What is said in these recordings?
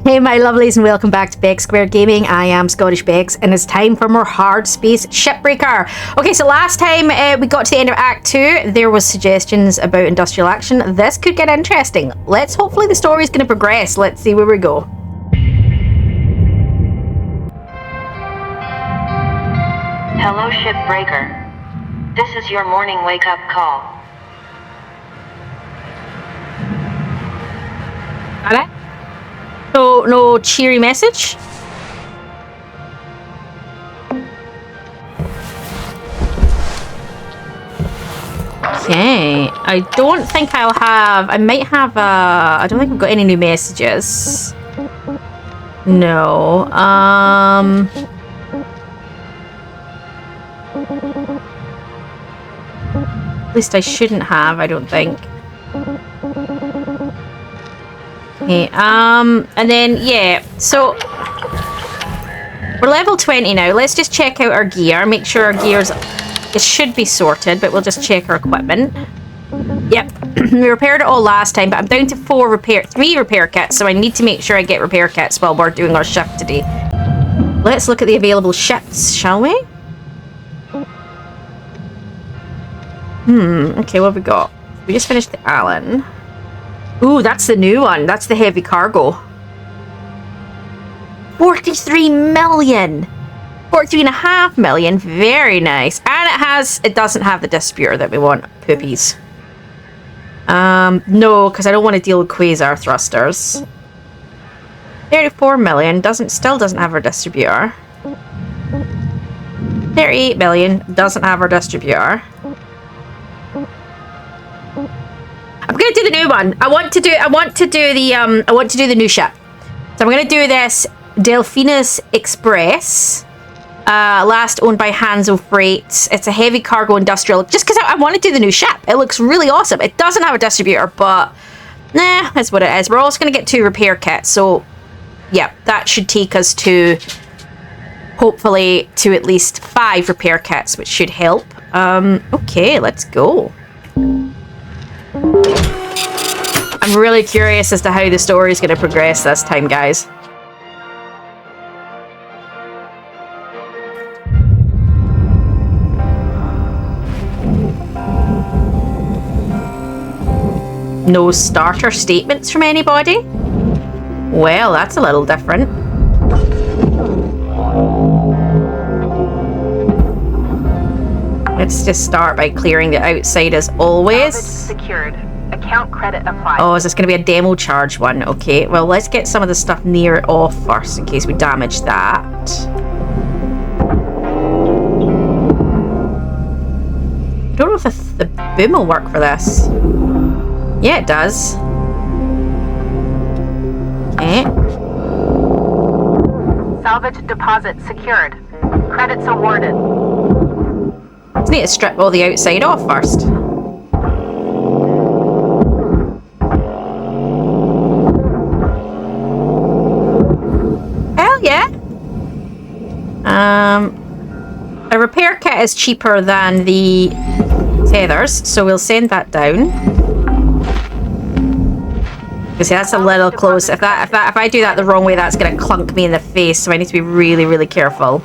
Hey my lovelies and welcome back to Bex Square Gaming. I am Scottish Bex and it's time for more Hardspace Shipbreaker. Okay, so last time we got to the end of Act 2, there was suggestions about industrial action. This could get interesting. Hopefully the story is going to progress. Let's see where we go. Hello Shipbreaker. This is your morning wake-up call. Alright. So, no cheery message? Okay, I don't think I'll have... I might have I don't think I've got any new messages. No, at least I shouldn't have, I don't think. Okay, and then, yeah, so we're level 20 now. Let's just check out our gear, make sure our gear's, it should be sorted, but we'll just check our equipment. Yep, we repaired it all last time, but I'm down to 3 repair kits, so I need to make sure I get repair kits while we're doing our shift today. Let's look at the available ships, shall we? Okay, what have we got? We just finished the Allen. Ooh, that's the new one. That's the heavy cargo. 43 million. 43.5 million. Very nice. And it doesn't have the distributor that we want. Poopies. No, because I don't want to deal with quasar thrusters. 34 million. Still doesn't have our distributor. 38 million. Doesn't have our distributor. I'm gonna do the new one. I want to do the new ship. So I'm gonna do this Delphinus Express. Last owned by Hanzo Freight. It's a heavy cargo industrial. Just because I want to do the new ship. It looks really awesome. It doesn't have a distributor, but nah, that's what it is. We're also gonna get 2 repair kits. So yeah, that should take us to hopefully to at least 5 repair kits, which should help. Okay, let's go. I'm really curious as to how the story is going to progress this time, guys. No starter statements from anybody? Well, that's a little different. Let's just start by clearing the outside as always. Salvage secured. Account credit applied. Oh, is this going to be a demo charge one? Okay, well, let's get some of the stuff near it off first in case we damage that. I don't know if the boom will work for this. Yeah, it does. Okay. Salvage deposit secured. Credits awarded. Just need to strip all the outside off first. Hell yeah! A repair kit is cheaper than the tethers, so we'll send that down. Because that's a little close. If I do that the wrong way, that's gonna clunk me in the face, so I need to be really, really careful.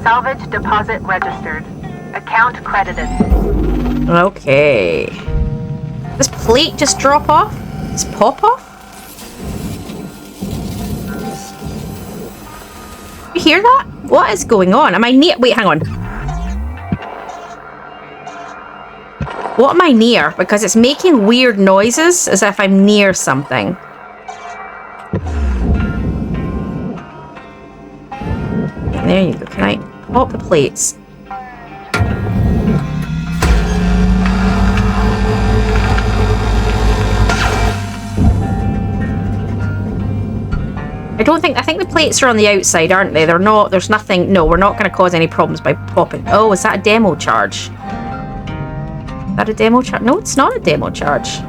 Salvage deposit registered. Account credited. Okay. This plate just drop off? Just pop off? You hear that? What is going on? Am I near? Wait, hang on. What am I near? Because it's making weird noises as if I'm near something. There you go. Can I pop the plates? I think the plates are on the outside, aren't they? They're not, there's nothing, no, we're not going to cause any problems by popping. Oh, is that a demo charge? Is that a demo charge? No, it's not a demo charge.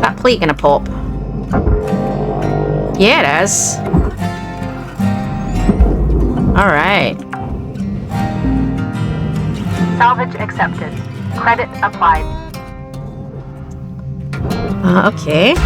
That plate gonna pop? Yeah, it is. Alright. Salvage accepted. Credit applied. Okay.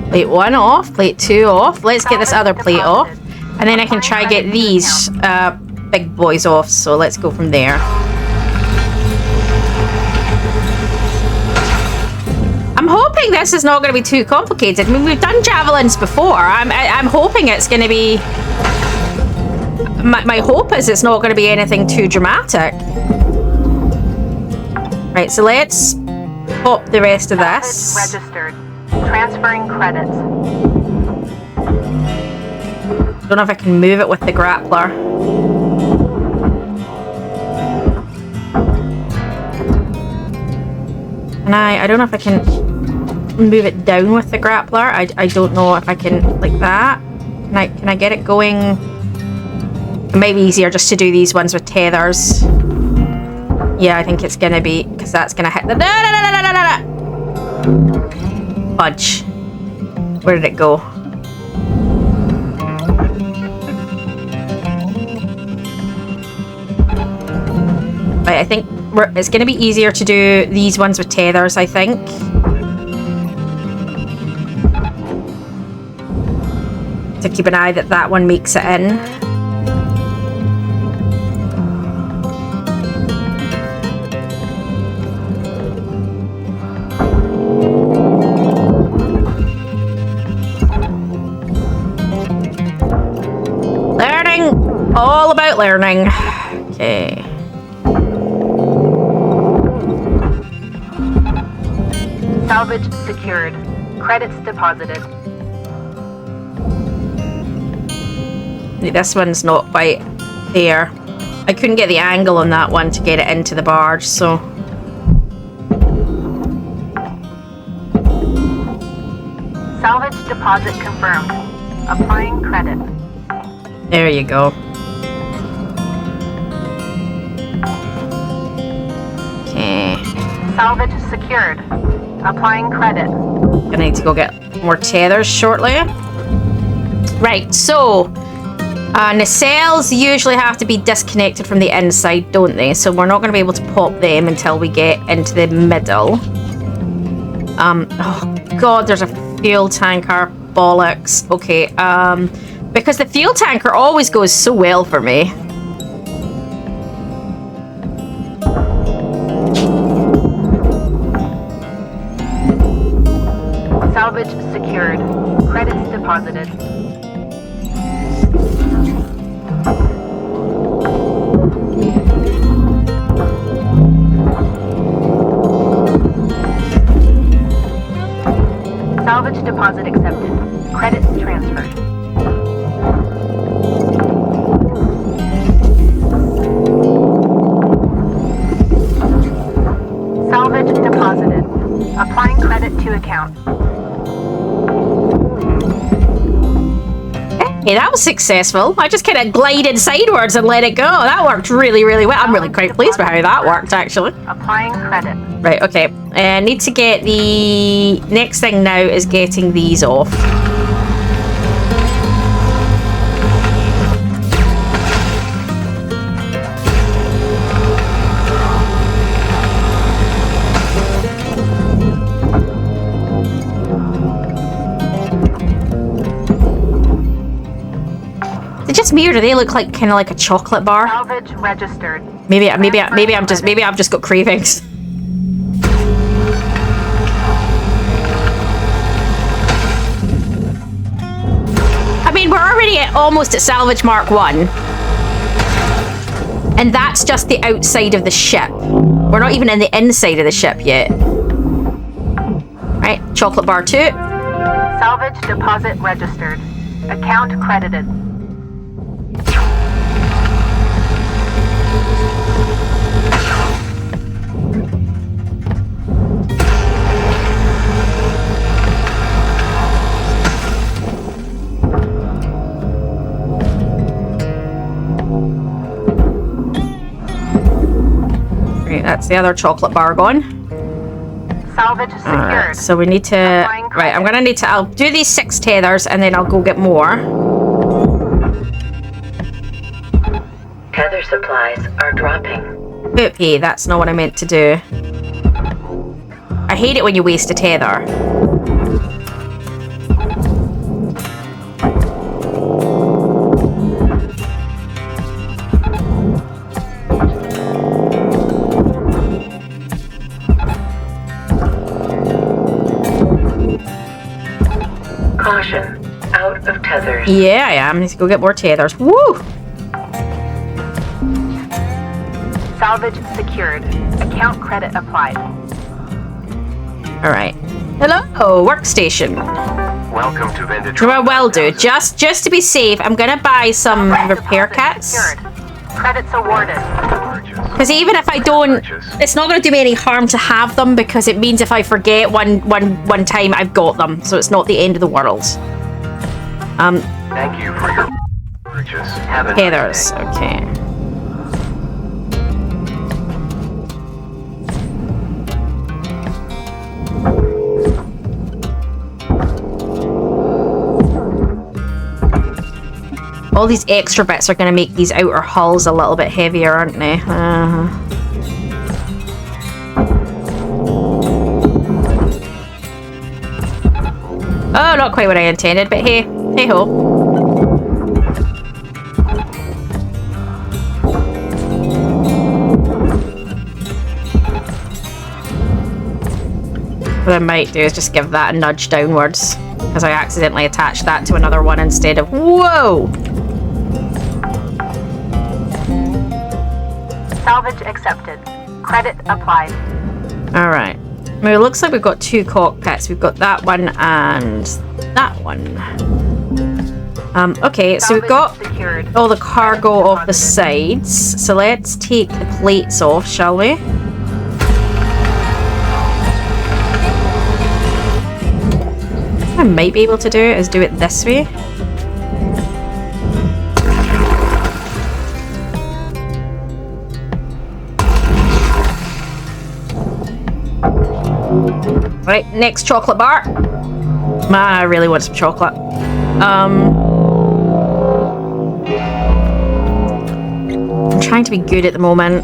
Plate 1 off, plate 2 off. Let's get this other plate off. And then I can try get these big boys off. So let's go from there. I'm hoping this is not going to be too complicated. I mean, we've done javelins before. I'm hoping it's going to be... My hope is it's not going to be anything too dramatic. Right, so let's pop the rest of this. Registered. Transferring credits. Don't know if I can move it with the grappler. And I don't know if I can move it down with the grappler. I don't know if I can, like that. Can I get it going? It might be easier just to do these ones with tethers. Yeah, I think it's gonna be, because that's gonna hit the... Fudge. Where did it go? Right, I think it's going to be easier to do these ones with tethers, I think. To keep an eye that that one makes it in. All about learning. Okay. Salvage secured. Credits deposited. This one's not quite there. I couldn't get the angle on that one to get it into the barge, so... Salvage deposit confirmed. Applying credit. There you go. Okay. Salvage secured. Applying credit. Gonna need to go get more tethers shortly. Right, so nacelles usually have to be disconnected from the inside, don't they? So we're not going to be able to pop them until we get into the middle. Oh god, there's a fuel tanker. Bollocks. Okay, because the fuel tanker always goes so well for me. Salvage secured. Credits deposited. Salvage deposit accepted. Credits transferred. Salvage deposited. Applying credit to account. Hey, that was successful. I just kind of glided sidewards and let it go. That worked really, really well. I'm really quite pleased with how that worked, actually. Applying credit. Right, okay. Need to get the... Next thing now is getting these off. Is it just me, or do they look like kind of like a chocolate bar? Salvage registered. Maybe I've just got cravings. I mean, we're already almost at salvage mark 1. And that's just the outside of the ship. We're not even in the inside of the ship yet. Right, chocolate bar 2. Salvage deposit registered. Account credited. That's the other chocolate bar gone. Salvage secured. Alright, so we need to... Right, I'm gonna need to... I'll do these 6 tethers and then I'll go get more. Tether supplies are dropping. Oopie, that's not what I meant to do. I hate it when you waste a tether. Caution, out of tethers. Yeah, I am. Need to go get more tethers. Woo! Salvage secured. Account credit applied. Alright. Hello, workstation. Welcome to Vintage. Well, dude, just to be safe, I'm gonna buy some repair Deposit kits. secured. Credits awarded. Because even if I don't, it's not going to do me any harm to have them, because it means if I forget one time, I've got them. So it's not the end of the world. Thank you for your purchase. Have a nice Tethers. day. Okay. All these extra bits are going to make these outer hulls a little bit heavier, aren't they? Oh, not quite what I intended, but hey, hey ho. What I might do is just give that a nudge downwards, because I accidentally attached that to another one instead of... Whoa! Salvage accepted. Credit applied. Alright. I mean, it looks like we've got 2 cockpits. We've got that one and that one. Okay, so we've got secured. all the cargo off the sides. So let's take the plates off, shall we? What I might be able to do is do it this way. Right, next chocolate bar. Man, I really want some chocolate. I'm trying to be good at the moment.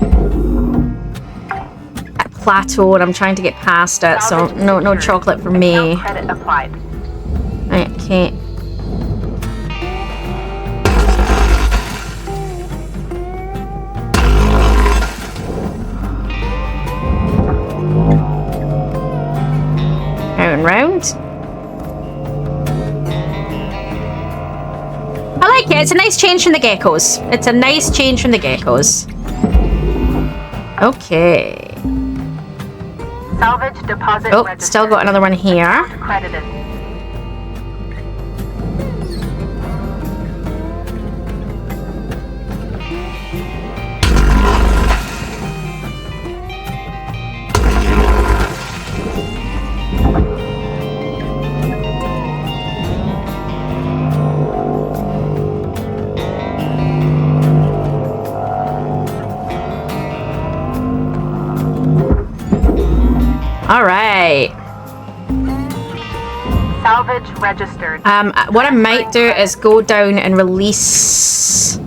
At plateau, and I'm trying to get past it, so no chocolate for me. Credit applied. Right, okay. Round. I like it. It's a nice change from the geckos. It's a nice change from the geckos. Okay. Salvage deposit Oh, registered. still got another one here. Credited. All right. Salvage registered. What I might do is go down and release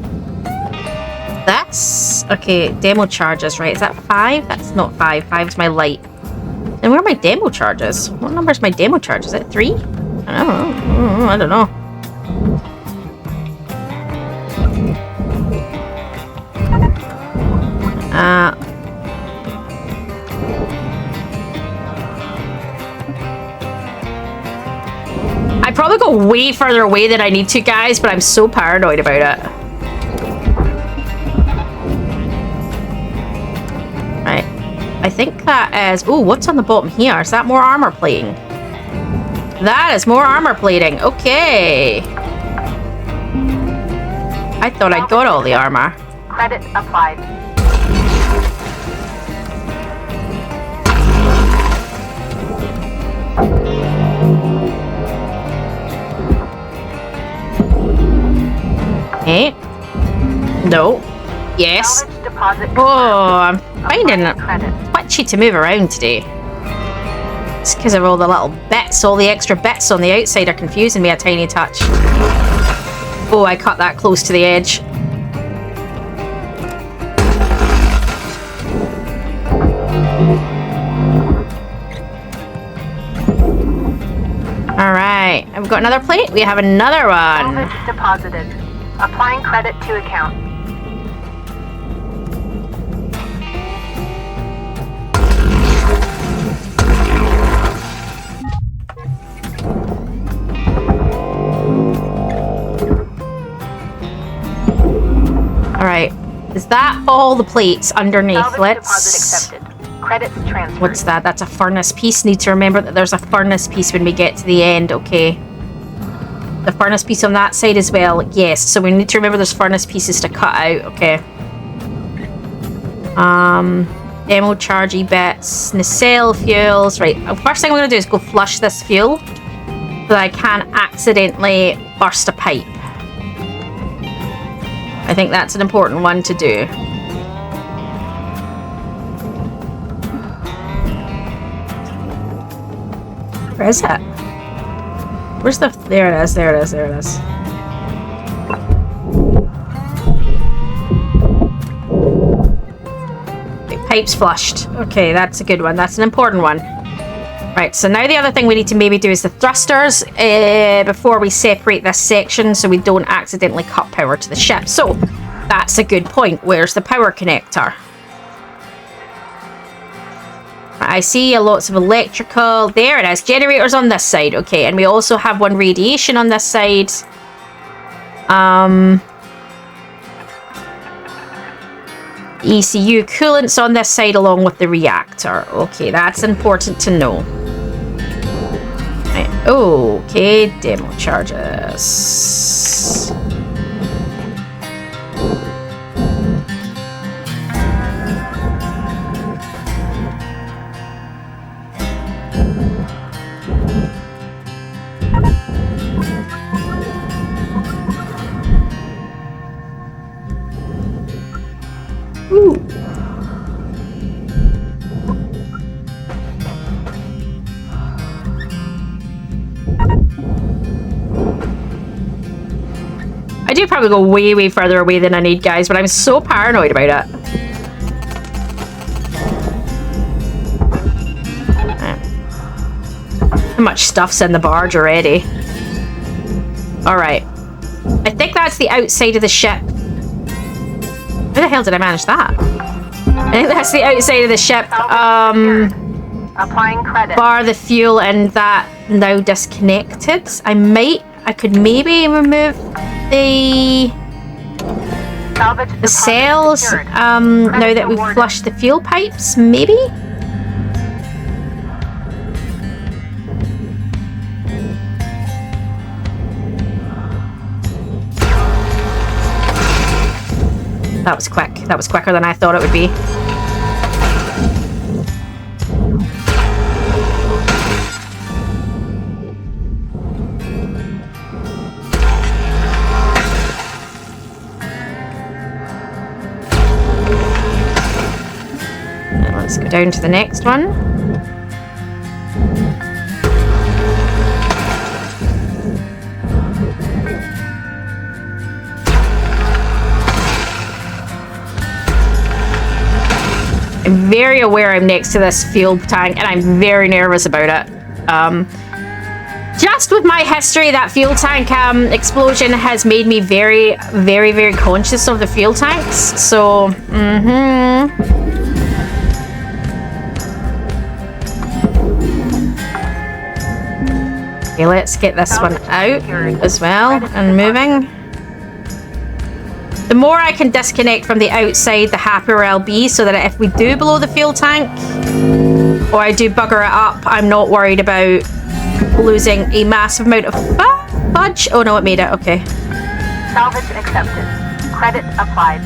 this. Okay, demo charges, right? Is that 5? That's not 5. 5's my light. And where are my demo charges? What number is my demo charge? Is it 3? I don't know. I probably go way further away than I need to, guys, but I'm so paranoid about it. Right. I think that is... Oh, what's on the bottom here? Is that more armor plating? That is more armor plating. Okay. I thought I got all the armor. Credit applied. Eh? No. Yes. Salvage deposit. Oh, finding it Credit. twitchy to move around today. It's because of all the little bits, all the extra bits on the outside are confusing me a tiny touch. Oh, I cut that close to the edge. Alright, I've got another plate. We have another one. Salvage deposited. Applying credit to account. Alright, is that all the plates underneath? Salvage deposit accepted. Credits transferred. What's that? That's a furnace piece. Need to remember that there's a furnace piece when we get to the end, okay. The furnace piece on that side as well, yes. So we need to remember there's furnace pieces to cut out, okay. Demo chargy bits, nacelle fuels. Right, first thing I'm going to do is go flush this fuel so that I can't accidentally burst a pipe. I think that's an important one to do. Where is it? Where's the... There it is, there it is, there it is. Okay, pipes flushed. Okay, that's a good one. That's an important one. Right, so now the other thing we need to maybe do is the thrusters before we separate this section so we don't accidentally cut power to the ship. So, that's a good point. Where's the power connector? I see lots of electrical. There it is. Generators on this side. Okay, and we also have one radiation on this side. ECU coolants on this side along with the reactor. Okay, that's important to know. Right. Okay, demo charges. I do probably go way further away than I need, guys, but I'm so paranoid about it. How much stuff's in the barge already? Alright. I think that's the outside of the ship. How the hell did I manage that? I think that's the outside of the ship. Applying credit. Bar the fuel and that now disconnected. I could maybe remove the cells now that we've flushed the fuel pipes, maybe? That was quick. That was quicker than I thought it would be. Now let's go down to the next one. I'm very aware I'm next to this fuel tank and I'm very nervous about it. Just with my history, that fuel tank explosion has made me very conscious of the fuel tanks. So, Okay, let's get this one out as well and moving. The more I can disconnect from the outside, the happier I'll be, so that if we do blow the fuel tank, or I do bugger it up, I'm not worried about losing a massive amount of fudge. Oh no, it made it. Okay. Salvage accepted. Credit applied.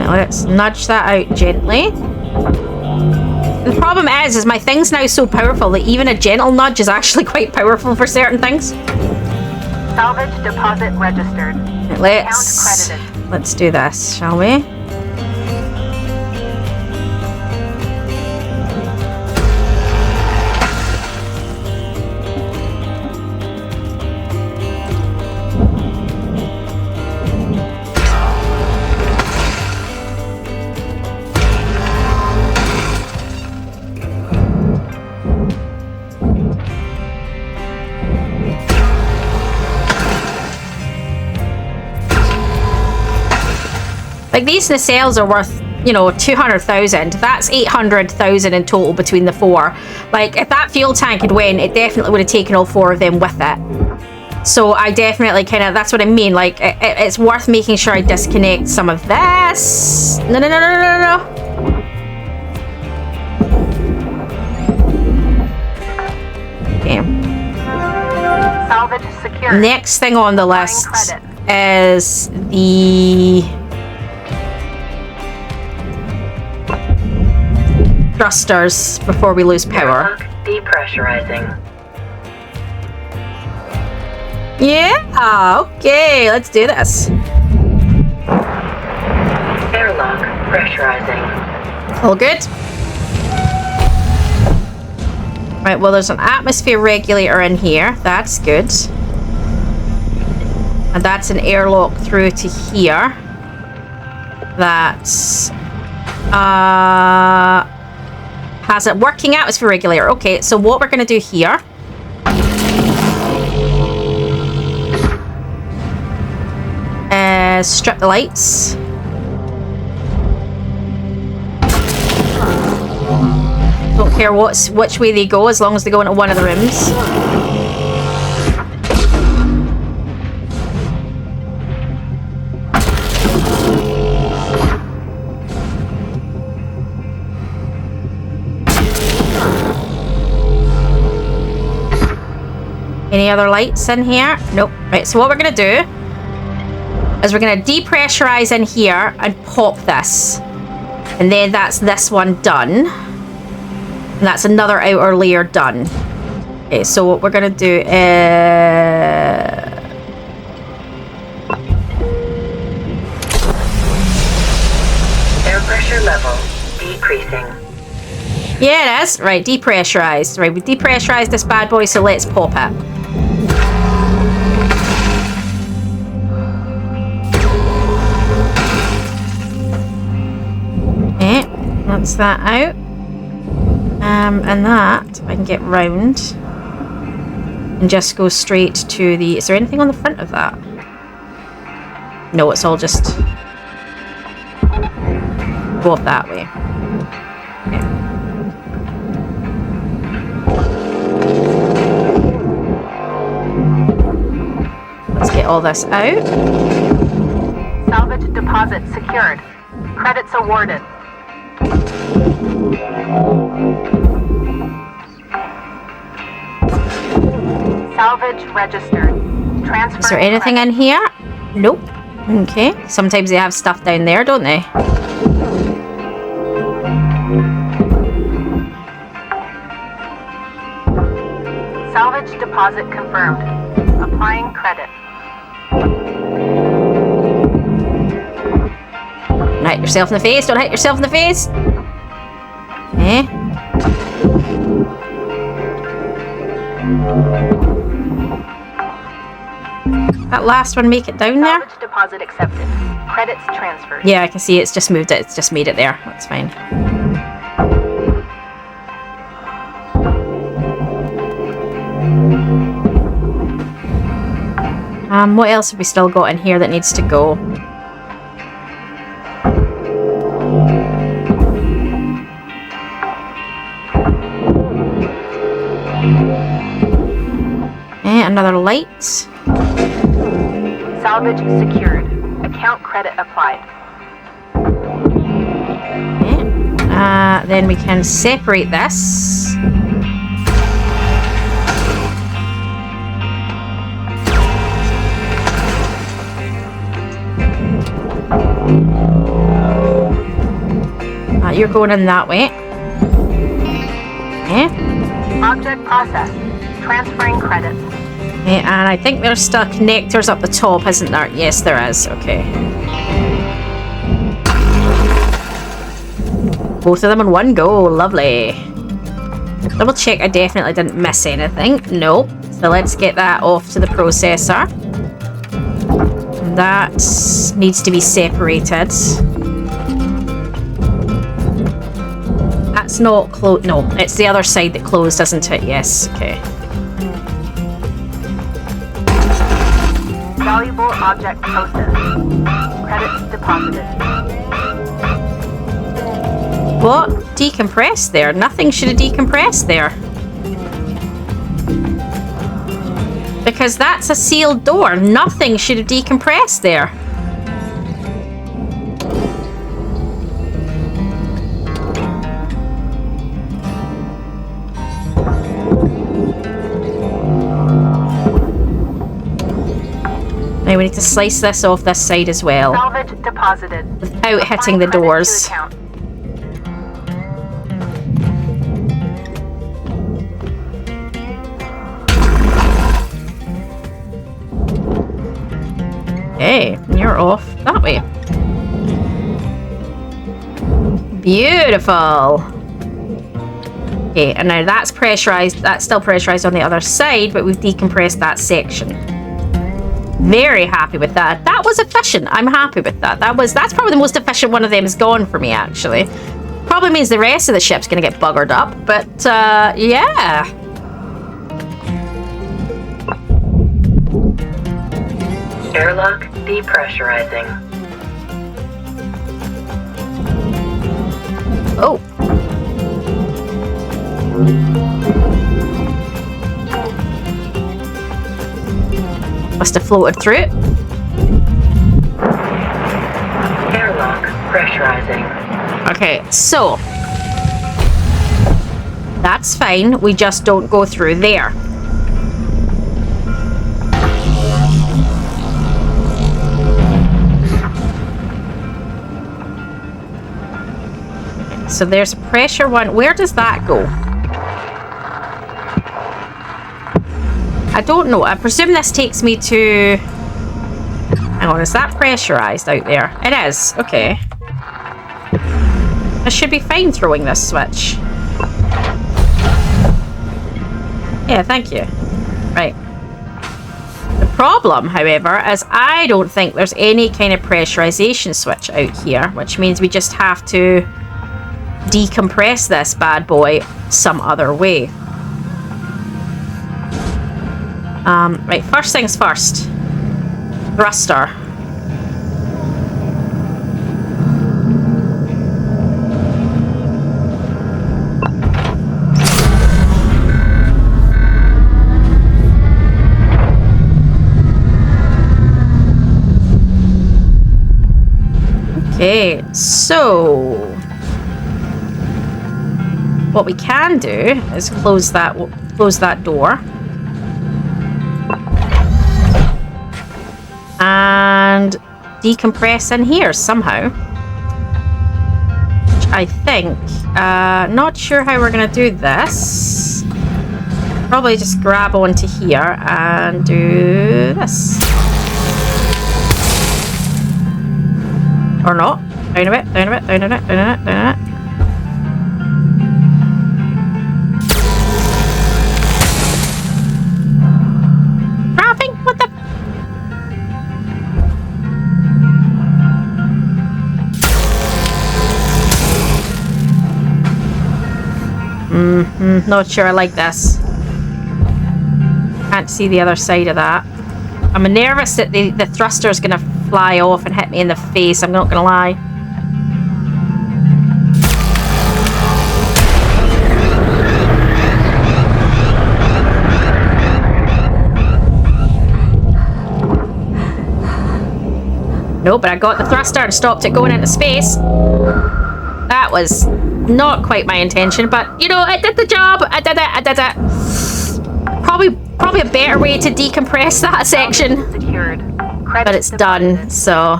Right, let's nudge that out gently. The problem is my thing's now so powerful that even a gentle nudge is actually quite powerful for certain things. Salvage deposit registered. Right, Account credited. let's do this, shall we? Like, these nacelles are worth, you know, 200,000. That's 800,000 in total between the four. Like, if that fuel tank had went, it definitely would have taken all four of them with it. So I definitely kind of, that's what I mean. Like, it's worth making sure I disconnect some of this. No. Okay. Salvage secured. Next thing on the list credit. is the thrusters before we lose power. Depressurizing. Yeah, okay, let's do this. Airlock pressurizing. All good. Right, well, there's an atmosphere regulator in here. That's good. And that's an airlock through to here. That's has a working atmosphere regulator. Okay, so what we're going to do here is strip the lights. Don't care which way they go, as long as they go into one of the rooms. Any other lights in here? Nope. Right, so what we're going to do is we're going to depressurize in here and pop this. And then that's this one done. And that's another outer layer done. Okay, so what we're going to do is... Air pressure level decreasing. Yeah, it is. Right, depressurized. Right, we depressurized this bad boy, so let's pop it. Okay, that's that out. And that, I can get round and just go straight to the... Is there anything on the front of that? No, it's all just go up that way. Okay. Let's get all this out. Salvage deposit secured. Credits awarded. Salvage registered. Transfer. Is there anything in here? Nope. Okay. Sometimes they have stuff down there, don't they? Salvage deposit confirmed. Applying credit. Don't hit yourself in the face. Don't hit yourself in the face. Eh? That last one make it down there? Salvage deposit accepted. Credits transferred. Yeah, I can see it's just moved it. It's just made it there. That's fine. What else have we still got in here that needs to go? Another light. Salvage secured. Account credit applied. Okay. Then we can separate this. you're going in that way. Okay. Object processed. Transferring credits. Okay, and I think there's still connectors up the top, isn't there? Yes, there is. Okay. Both of them in one go. Lovely. Double check I definitely didn't miss anything. Nope. So let's get that off to the processor. That needs to be separated. That's not closed. No, it's the other side that closed, isn't it? Yes. Okay. Valuable object processed. Credits deposited. What? Decompressed there? Nothing should have decompressed there. Because that's a sealed door. Nothing should have decompressed there. Now we need to slice this off this side as well. Salvage deposited. Without hitting the doors. Okay, you're off that way. Beautiful. Okay, and now that's pressurized. That's still pressurized on the other side, but we've decompressed that section. Very happy with that. That was efficient. I'm happy with that. That's probably the most efficient one of them is gone for me, actually. Probably means the rest of the ship's gonna get buggered up, but yeah. Airlock depressurizing. Oh. Must have floated through it. Airlock pressurizing. Okay, so that's fine. We just don't go through there. So there's a pressure one. Where does that go? I don't know. I presume this takes me to... Hang on, is that pressurized out there? It is. Okay. I should be fine throwing this switch. Yeah, thank you. Right. The problem, however, is I don't think there's any kind of pressurization switch out here, which means we just have to decompress this bad boy some other way. Right, first things first. Thruster. Okay, so what we can do is close that door and decompress in here somehow, which I think not sure how we're gonna do this. Probably just grab onto here and do this, or not. Down a bit, down a bit, down a bit, down a bit, down a bit. Not sure I like this. Can't see the other side of that. I'm nervous that the thruster is going to fly off and hit me in the face. I'm not going to lie. No, but I got the thruster and stopped it going into space. That was not quite my intention, but you know, I did the job. I did it. Probably a better way to decompress that section. Secured. But it's done, so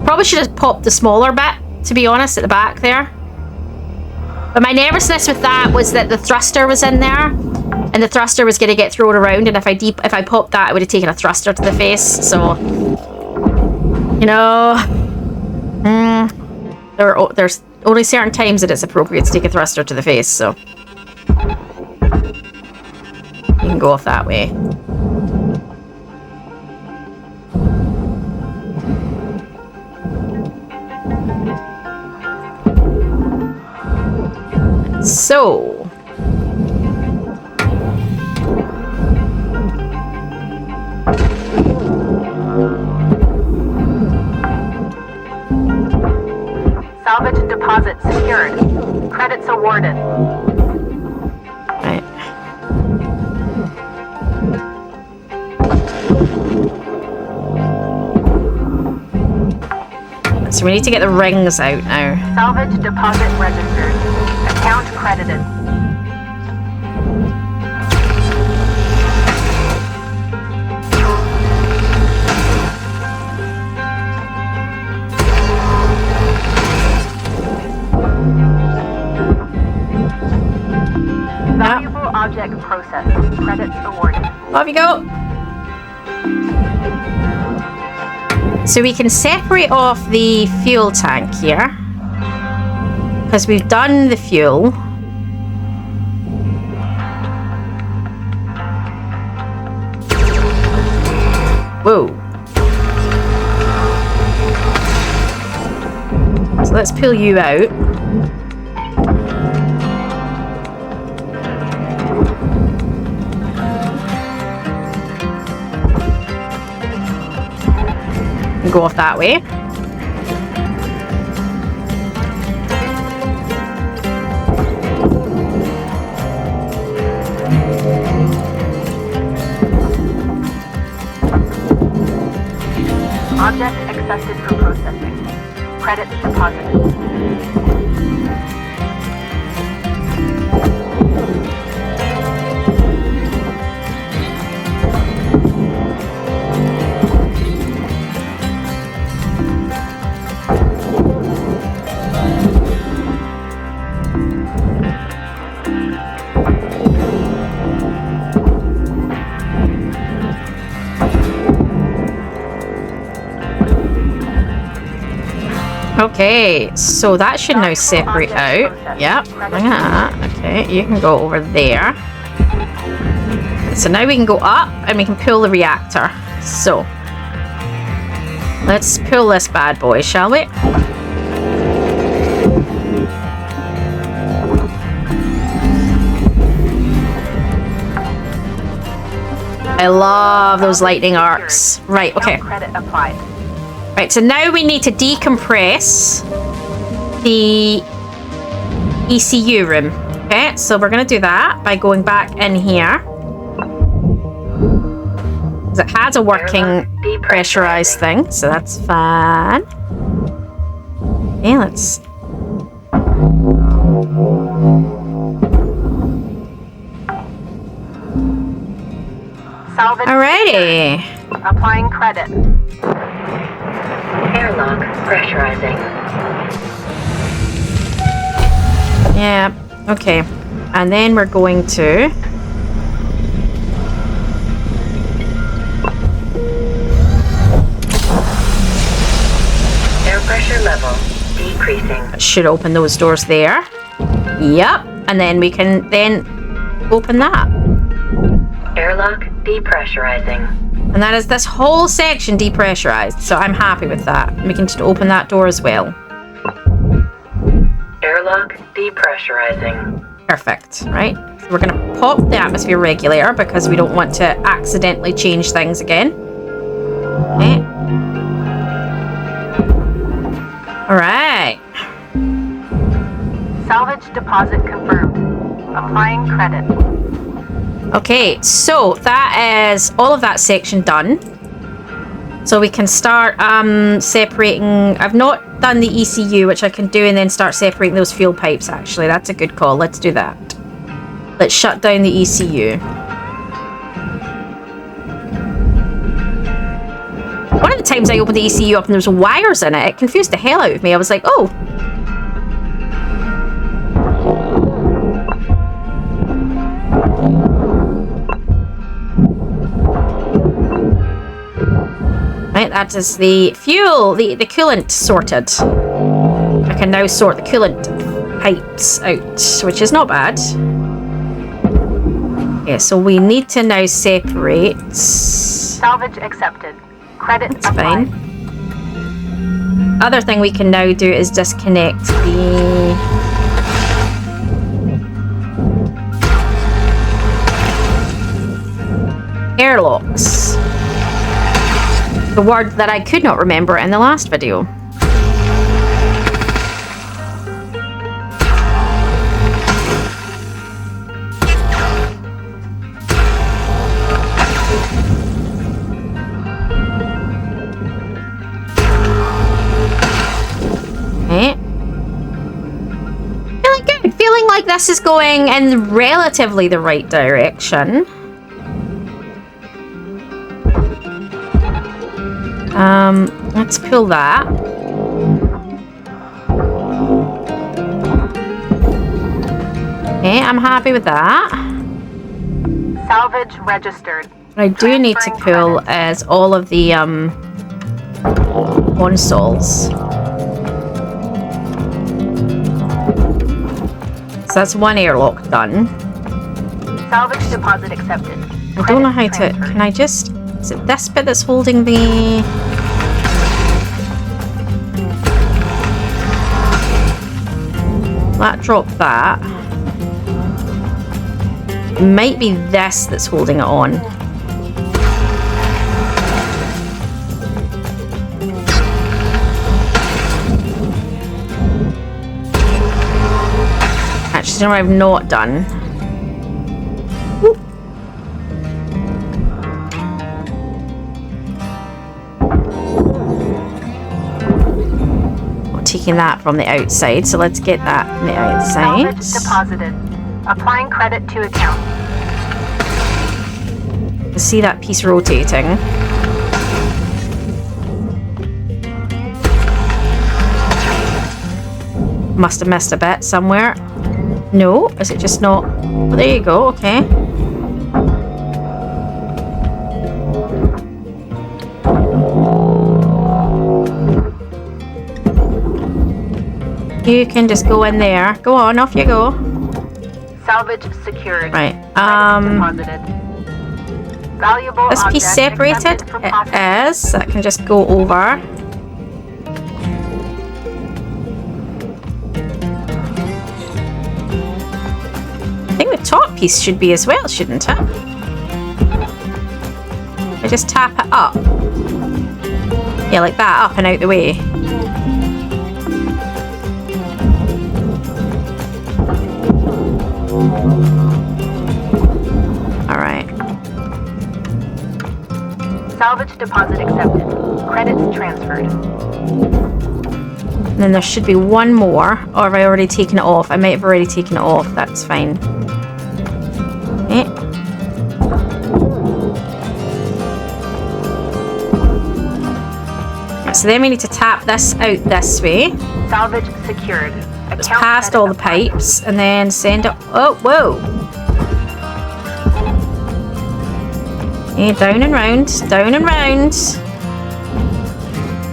probably should have popped the smaller bit to be honest, at the back there. But my nervousness with that was that the thruster was in there, and the thruster was going to get thrown around, and if I popped that, I would have taken a thruster to the face. So, you know, there's only certain times that it's appropriate to take a thruster to the face. So you can go off that way. So, Salvage deposit secured. Credits awarded. right. So we need to get the rings out now. Salvage deposit registered. Account credited. Valuable object processed. Credits awarded. Off you go. So we can separate off the fuel tank here, because we've done the fuel. Whoa. So let's pull you out. And go off that way. Object accepted for processing. Credits deposited. Okay, so that should now separate out. Yep, look at that. Okay, you can go over there. So now we can go up and we can pull the reactor. So, let's pull this bad boy, shall we? I love those lightning arcs. Right, okay. Credit applied. Right, so now we need to decompress the ECU room. Okay, so we're going to do that by going back in here. It has a working pressurized thing, so that's fine. Okay, let's... Salvage. Alrighty. Applying credit. Airlock pressurizing. Yeah, okay. And then we're going to... Air pressure level decreasing. should open those doors there. Yep. And then we can then open that. Airlock depressurizing. And that is this whole section depressurized. So I'm happy with that. We can just open that door as well. Airlock depressurizing. Perfect, right? So we're going to pop the atmosphere regulator because we don't want to accidentally change things again. Okay. Alright. Salvage deposit confirmed. Applying credit. Okay, so that is all of that section done. So we can start separating. I've not done the ECU, which I can do, and then start separating those fuel pipes, actually. That's a good call. Let's do that. Let's shut down the ECU. One of the times I opened the ECU up and there was wires in it, it confused the hell out of me. I was like, oh, that is the fuel, the coolant sorted. I can now sort the coolant pipes out, which is not bad. Yeah, so we need to now separate. Salvage accepted. Credit That's applied. fine. Other thing we can now do is disconnect the airlocks. The word that I could not remember in the last video. Okay. Feeling good. Feeling like this is going in relatively the right direction. Let's pull that. Okay, I'm happy with that. Salvage registered. What I do need to pull is all of the consoles. So that's one airlock done. Salvage deposit accepted. I don't know how to. Can I just? Is it this bit that's holding the? That drop that. It might be this that's holding it on. Actually, no, I've not done. Whoop. Taking that from the outside, so let's get that from the outside. Salvage deposited. Applying credit to account. See that piece rotating. Must have missed a bit somewhere. No, is it just not? Oh, there you go, okay. You can just go in there. Go on, off you go. Salvage secured. Right. Credit deposited. Valuable This piece object separated. accepted for It processing. is. That can just go over. I think the top piece should be as well, shouldn't it? I just tap it up. Yeah, like that, up and out the way. Alright. Salvage deposit accepted. Credits transferred. And then there should be one more. Or have I already taken it off? I might have already taken it off. That's fine. Okay. So then we need to tap this out this way. Salvage secured. It's past all the pipes and then send it. Oh, whoa. Okay, down and round, down and round.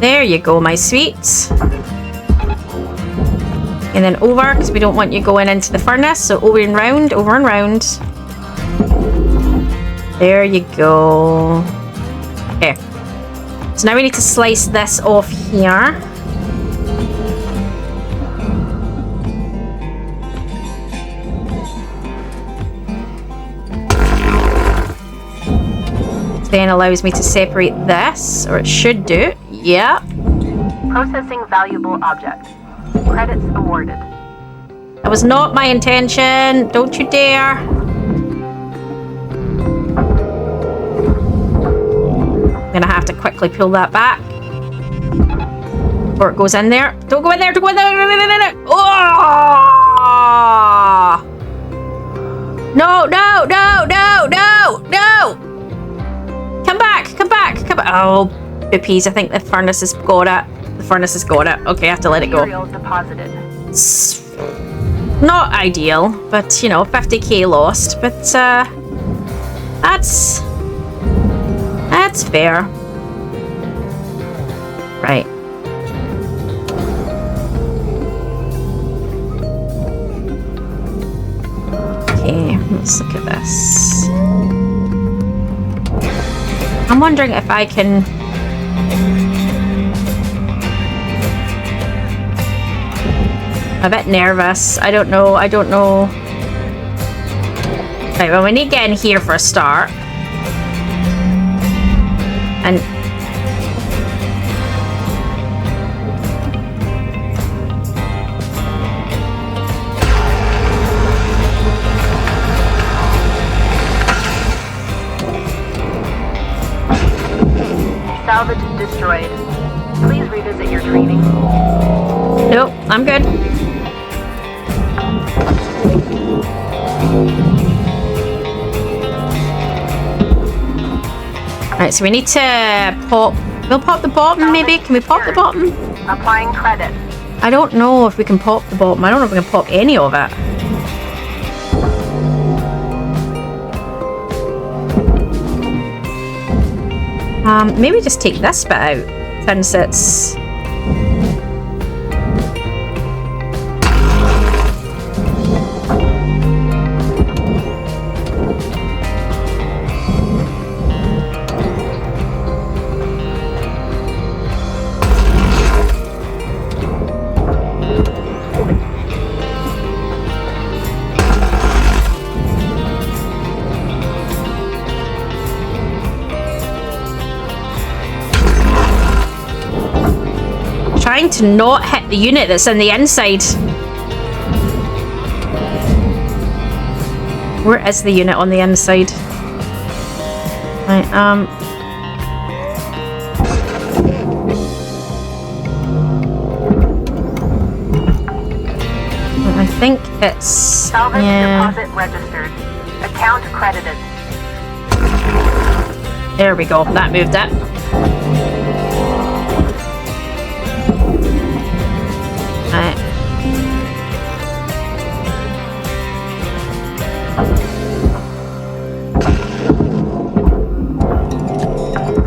There you go, my sweets. And then over, because we don't want you going into the furnace. So over and round, over and round. There you go. Okay. So now we need to slice this off here. Then allows me to separate this, or it should do. Yeah. Processing valuable object. Credits awarded. That was not my intention. Don't you dare. I'm gonna have to quickly pull that back before it goes in there. Don't go in there. Don't go in there. Oh! No, no, no, no, no, no. Come back, come back, come back. Oh, bippies, I think the furnace has got it. The furnace has got it. Okay, I have to let it go. Material deposited. It's not ideal, but, you know, 50k lost. But, that's fair. Let's look at this. I'm wondering if I can... I'm a bit nervous. I don't know. Right, well, we need to get in here for a start. And... Salvage destroyed. Please revisit your training. Nope, I'm good. Alright, so we need to pop... We'll pop the bottom, maybe? Can we pop the bottom? Applying credit. I don't know if we can pop the bottom. I don't know if we can pop any of it. Maybe just take this bit out, since it's... Trying to not hit the unit that's in the inside. Where is the unit on the inside? Right, I think it's... Salvage deposit registered. Account credited. There we go. That moved it. Right.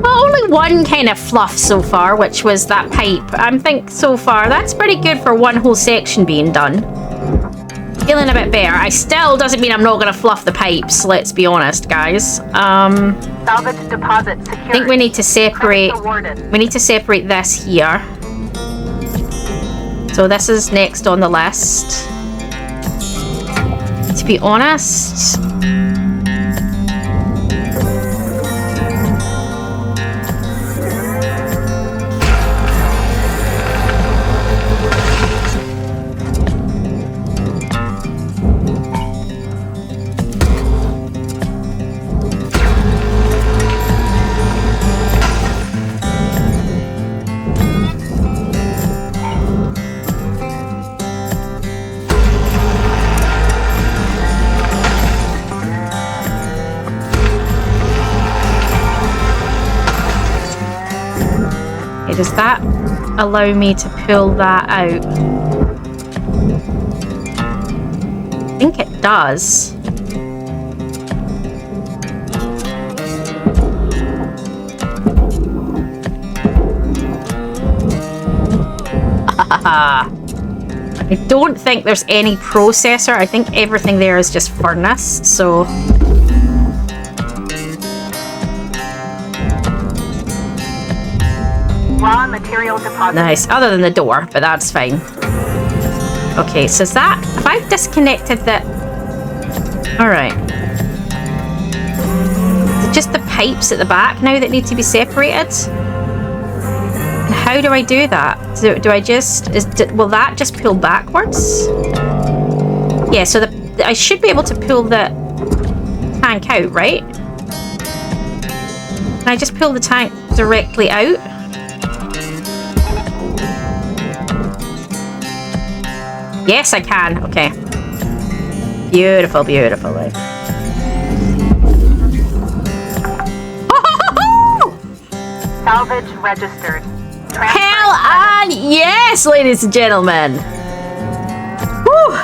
Well, only one kind of fluff so far, which was that pipe. I think so far that's pretty good for one whole section being done. Feeling a bit better. I still doesn't mean I'm not going to fluff the pipes, let's be honest, guys. Salvage deposit secured. I think we need to separate... We need to separate this here. So this is next on the list. To be honest... Does that allow me to pull that out? I think it does. I don't think there's any processor. I think everything there is just furnace, so... Raw material deposit. Nice, other than the door, but that's fine. Okay, so is that... If I've disconnected the... Alright. Is it just the pipes at the back now that need to be separated? And how do I do that? Do I just... will that just pull backwards? Yeah, so I should be able to pull the tank out, right? Can I just pull the tank directly out? Yes, I can. Okay. Beautiful, beautiful. Salvage registered. Hell on yes, ladies and gentlemen. Whew.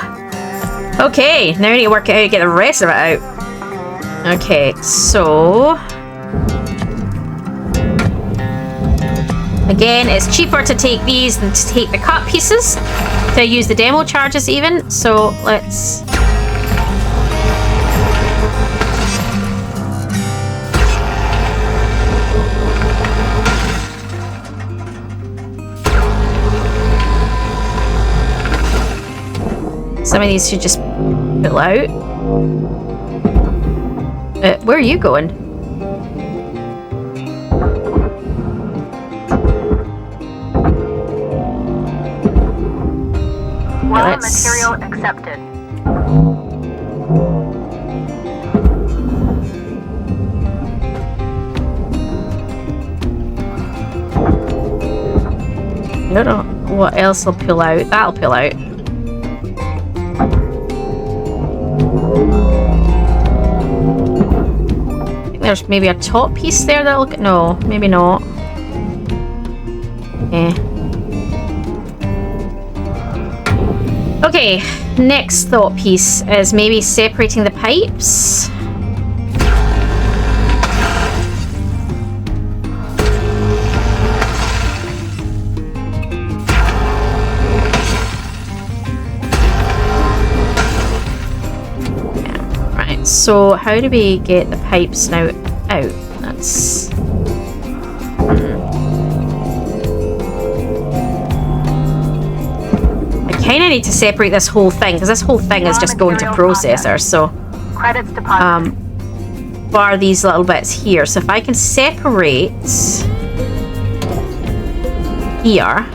Okay, now we need to work out how to get the rest of it out. Okay, so... Again, it's cheaper to take these than to take the cut pieces. To use the demo charges even. So let's... Some of these should just pull out. Where are you going? Raw material accepted. I don't know what else will pull out. That'll pull out. I think there's maybe a top piece there that'll get. No, maybe not. Okay, next thought piece is maybe separating the pipes. So how do we get the pipes now out? That's... I kind of need to separate this whole thing, because this whole thing is just going to processors, so... Credits deposited. Bar these little bits here. So if I can separate... here...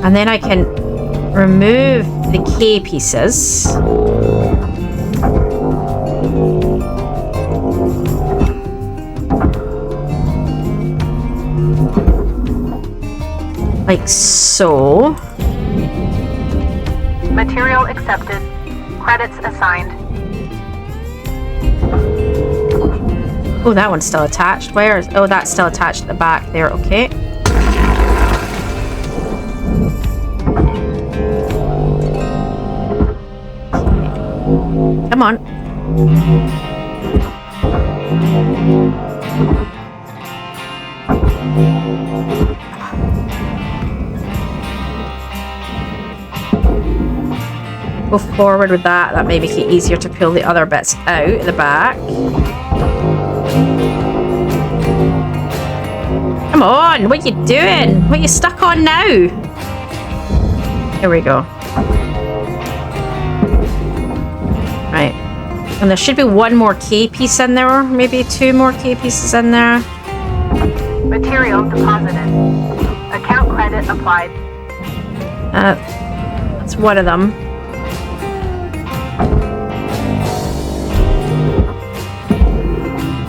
And then I can remove the K pieces. Like so. Material accepted. Credits assigned. Oh, that one's still attached. Where is... Oh, that's still attached at the back there. Okay. Come on. Go forward with that. That may make it easier to pull the other bits out at the back. Come on, what are you doing? What are you stuck on now? Here we go. Right. And there should be one more K piece in there, or maybe two more K pieces in there. Material deposited. Account credit applied. That's one of them.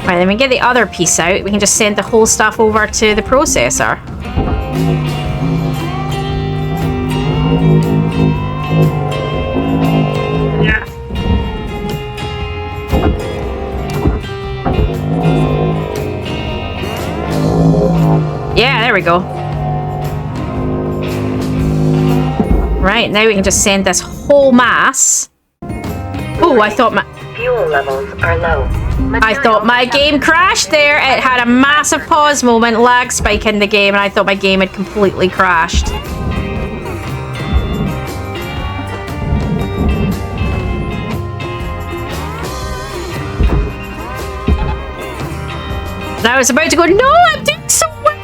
Right, then we get the other piece out. We can just send the whole stuff over to the processor. Yeah. Yeah, there we go. Right, now we can just send this whole mass. Oh, I thought my... Fuel levels are low. I thought my game crashed there. It had a massive pause moment, lag spike in the game, and I thought my game had completely crashed. And I was about to go, no, I'm doing so well.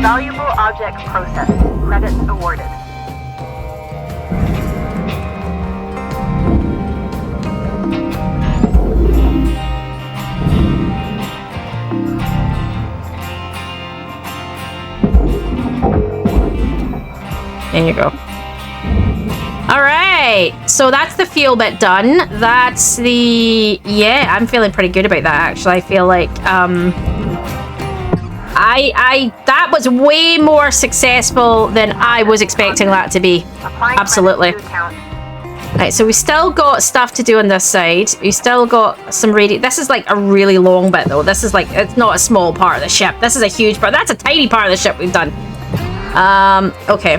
Valuable object processed. Credits awarded. There you go. All right, so that's the fuel bit done. That's the... Yeah, I'm feeling pretty good about that, actually. I feel like... that was way more successful than I was expecting that to be. Absolutely. Right, so we still got stuff to do on this side. We still got some this is like a really long bit though. This is like, it's not a small part of the ship. This is a huge part. That's a tiny part of the ship we've done. Okay.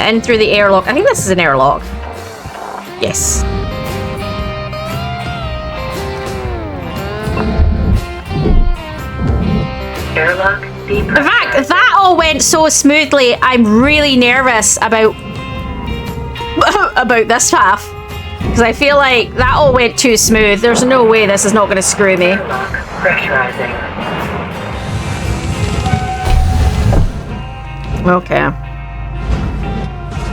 in through the airlock. I think this is an airlock. Yes. Airlock In fact, that all went so smoothly. I'm really nervous about about this path. Because I feel like that all went too smooth. There's no way this is not going to screw me. Airlock pressurizing. Okay.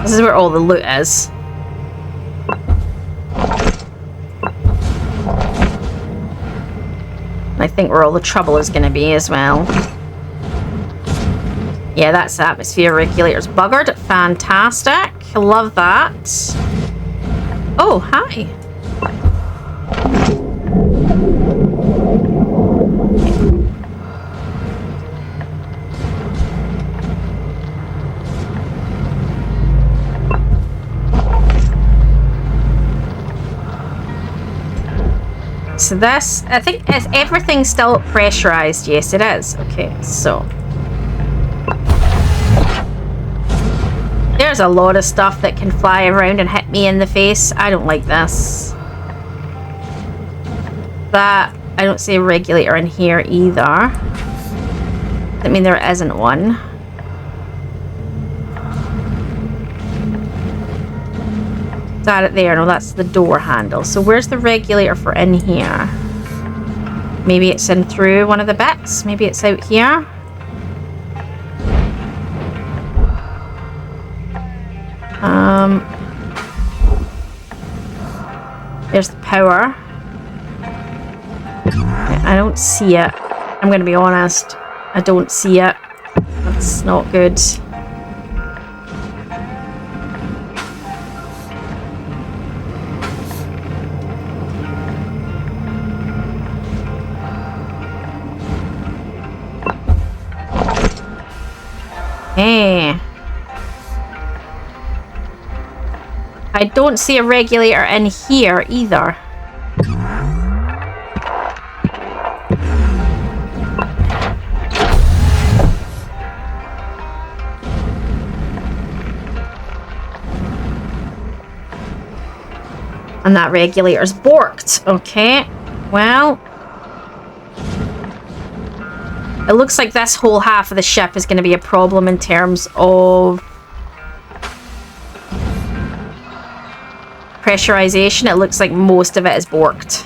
This is where all the loot is. I think where all the trouble is going to be as well. Yeah, that's the atmosphere regulators buggered. Fantastic. Love that. Oh, hi. So this, I think, is everything still pressurized? Yes, it is. Okay, so there's a lot of stuff that can fly around and hit me in the face. I don't like this. That, I don't see a regulator in here either. I mean, there isn't one. Is that it there? No, that's the door handle. So where's the regulator for in here? Maybe it's in through one of the bits. Maybe it's out here. There's the power. I don't see it. I'm going to be honest. I don't see it. That's not good. Hey. I don't see a regulator in here either. And that regulator's borked. Okay. Well, it looks like this whole half of the ship is going to be a problem in terms of pressurization. It looks like most of it is borked.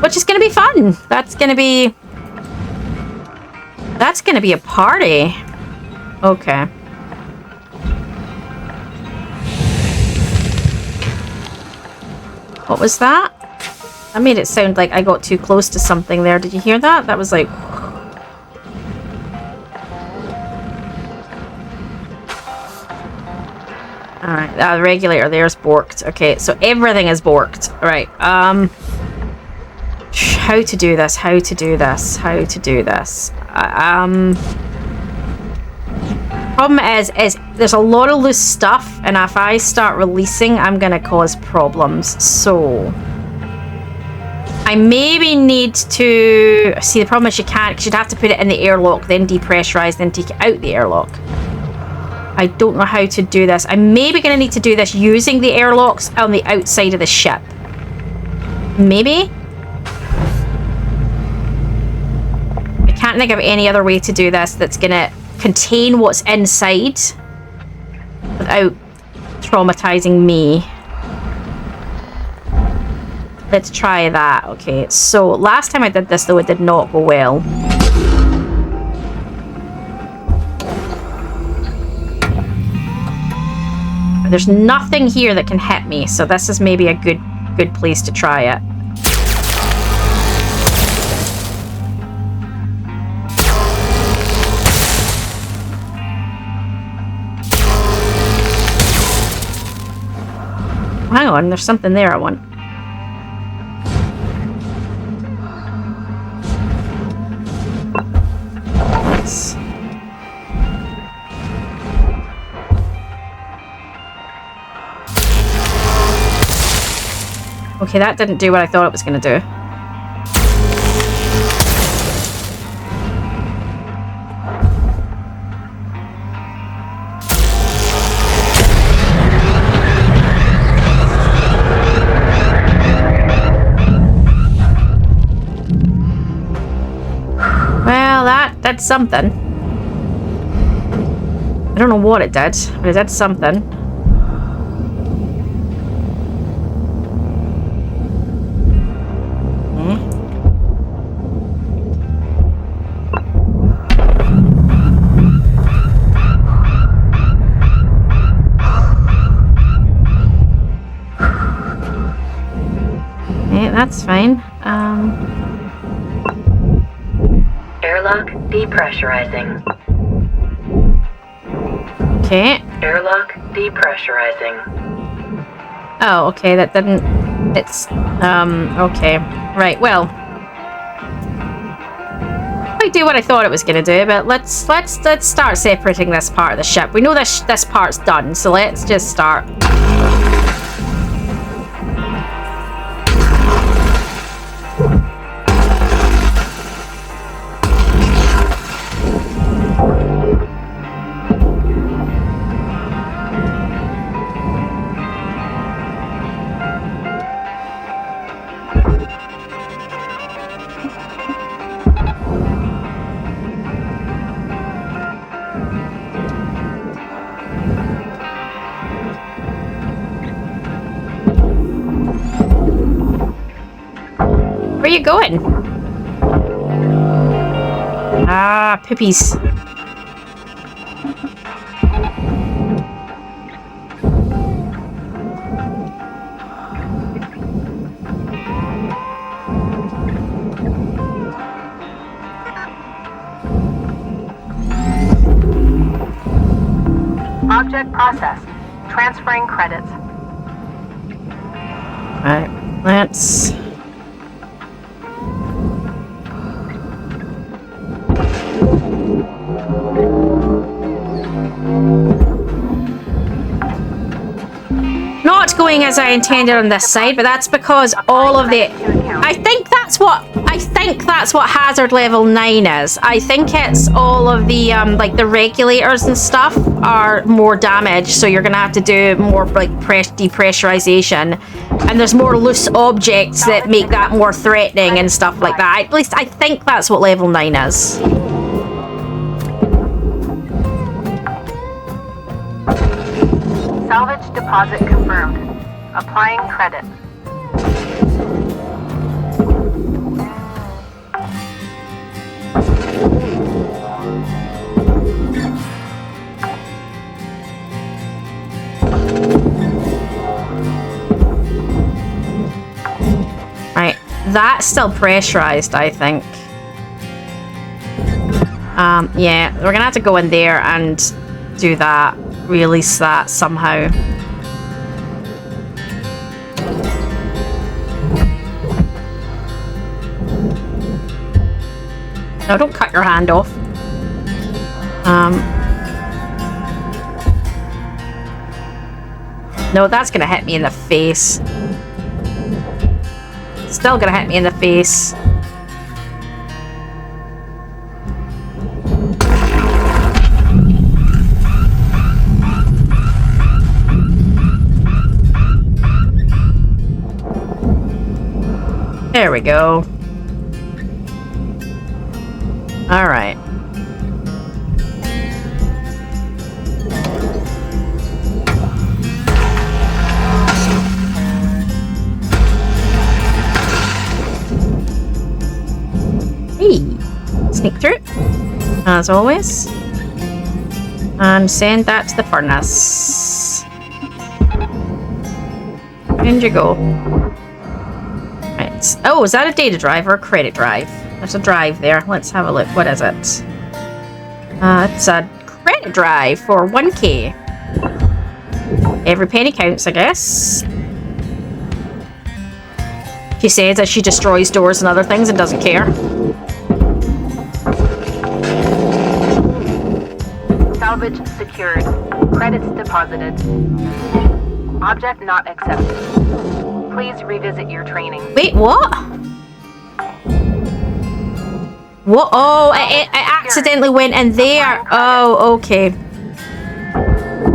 Which is going to be fun. That's going to be a party. Okay. What was that? That made it sound like I got too close to something there. Did you hear that? That was like... Alright, the regulator there's borked. Okay, so everything is borked. Right, how to do this, how to do this, how to do this. Problem is there's a lot of loose stuff, and if I start releasing, I'm gonna cause problems. So I maybe need to... See, the problem is you can't, because you'd have to put it in the airlock, then depressurize, then take it out the airlock. I don't know how to do this. I'm maybe going to need to do this using the airlocks on the outside of the ship. Maybe? I can't think of any other way to do this that's going to contain what's inside without traumatizing me. Let's try that. Okay, so last time I did this, though, it did not go well. There's nothing here that can hit me, so this is maybe a good place to try it. Hang on, there's something there I want. Let's... Okay, that didn't do what I thought it was going to do. did something. I don't know what it did, but it did something. That's fine. Airlock depressurizing. Okay. Airlock depressurizing. Oh, okay, that didn't... It's... okay. Right, well... I do what I thought it was gonna do, but let's start separating this part of the ship. We know this part's done, so let's just start. Where are you going? Ah, pippies. Object processed. Transferring credits. Alright, let's... Not going as I intended on this side, but that's because all of the... I think that's what hazard level 9 is. I think it's all of the like the regulators and stuff are more damage, so you're gonna have to do more like depressurization, and there's more loose objects that make that more threatening and stuff like that. At least I think that's what level 9 is. Salvage deposit confirmed. Applying credit. Right, that's still pressurized, I think. Yeah, we're gonna have to go in there and do that. Release that somehow. No, don't cut your hand off. No, that's gonna hit me in the face. Still gonna hit me in the face. There we go. All right. Hey, sneak through, as always, and send that to the furnace. In you go. Right. Oh, is that a data drive or a credit drive? There's a drive there. Let's have a look. What is it? It's a credit drive for 1K. Every penny counts, I guess. She says that she destroys doors and other things and doesn't care. Salvage secured. Credits deposited. Object not accepted. Please revisit your training. Wait, what? What? Oh, I accidentally went in there. Oh, okay.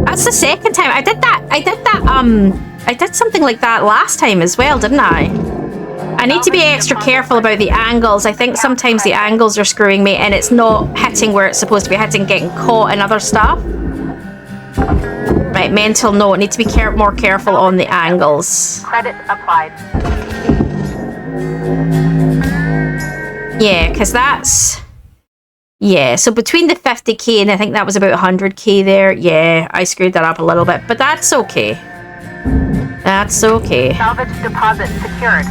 That's the second time. I did that. I did something like that last time as well, didn't I? I need to be extra careful about the angles. I think sometimes the angles are screwing me and it's not hitting where it's supposed to be hitting, getting caught in other stuff. Right, mental note. Need to be more careful on the angles. Credit applied. Yeah, because that's... Yeah, so between the 50k and I think that was about 100k there. Yeah, I screwed that up a little bit, but that's okay. That's okay. Salvage deposit secured.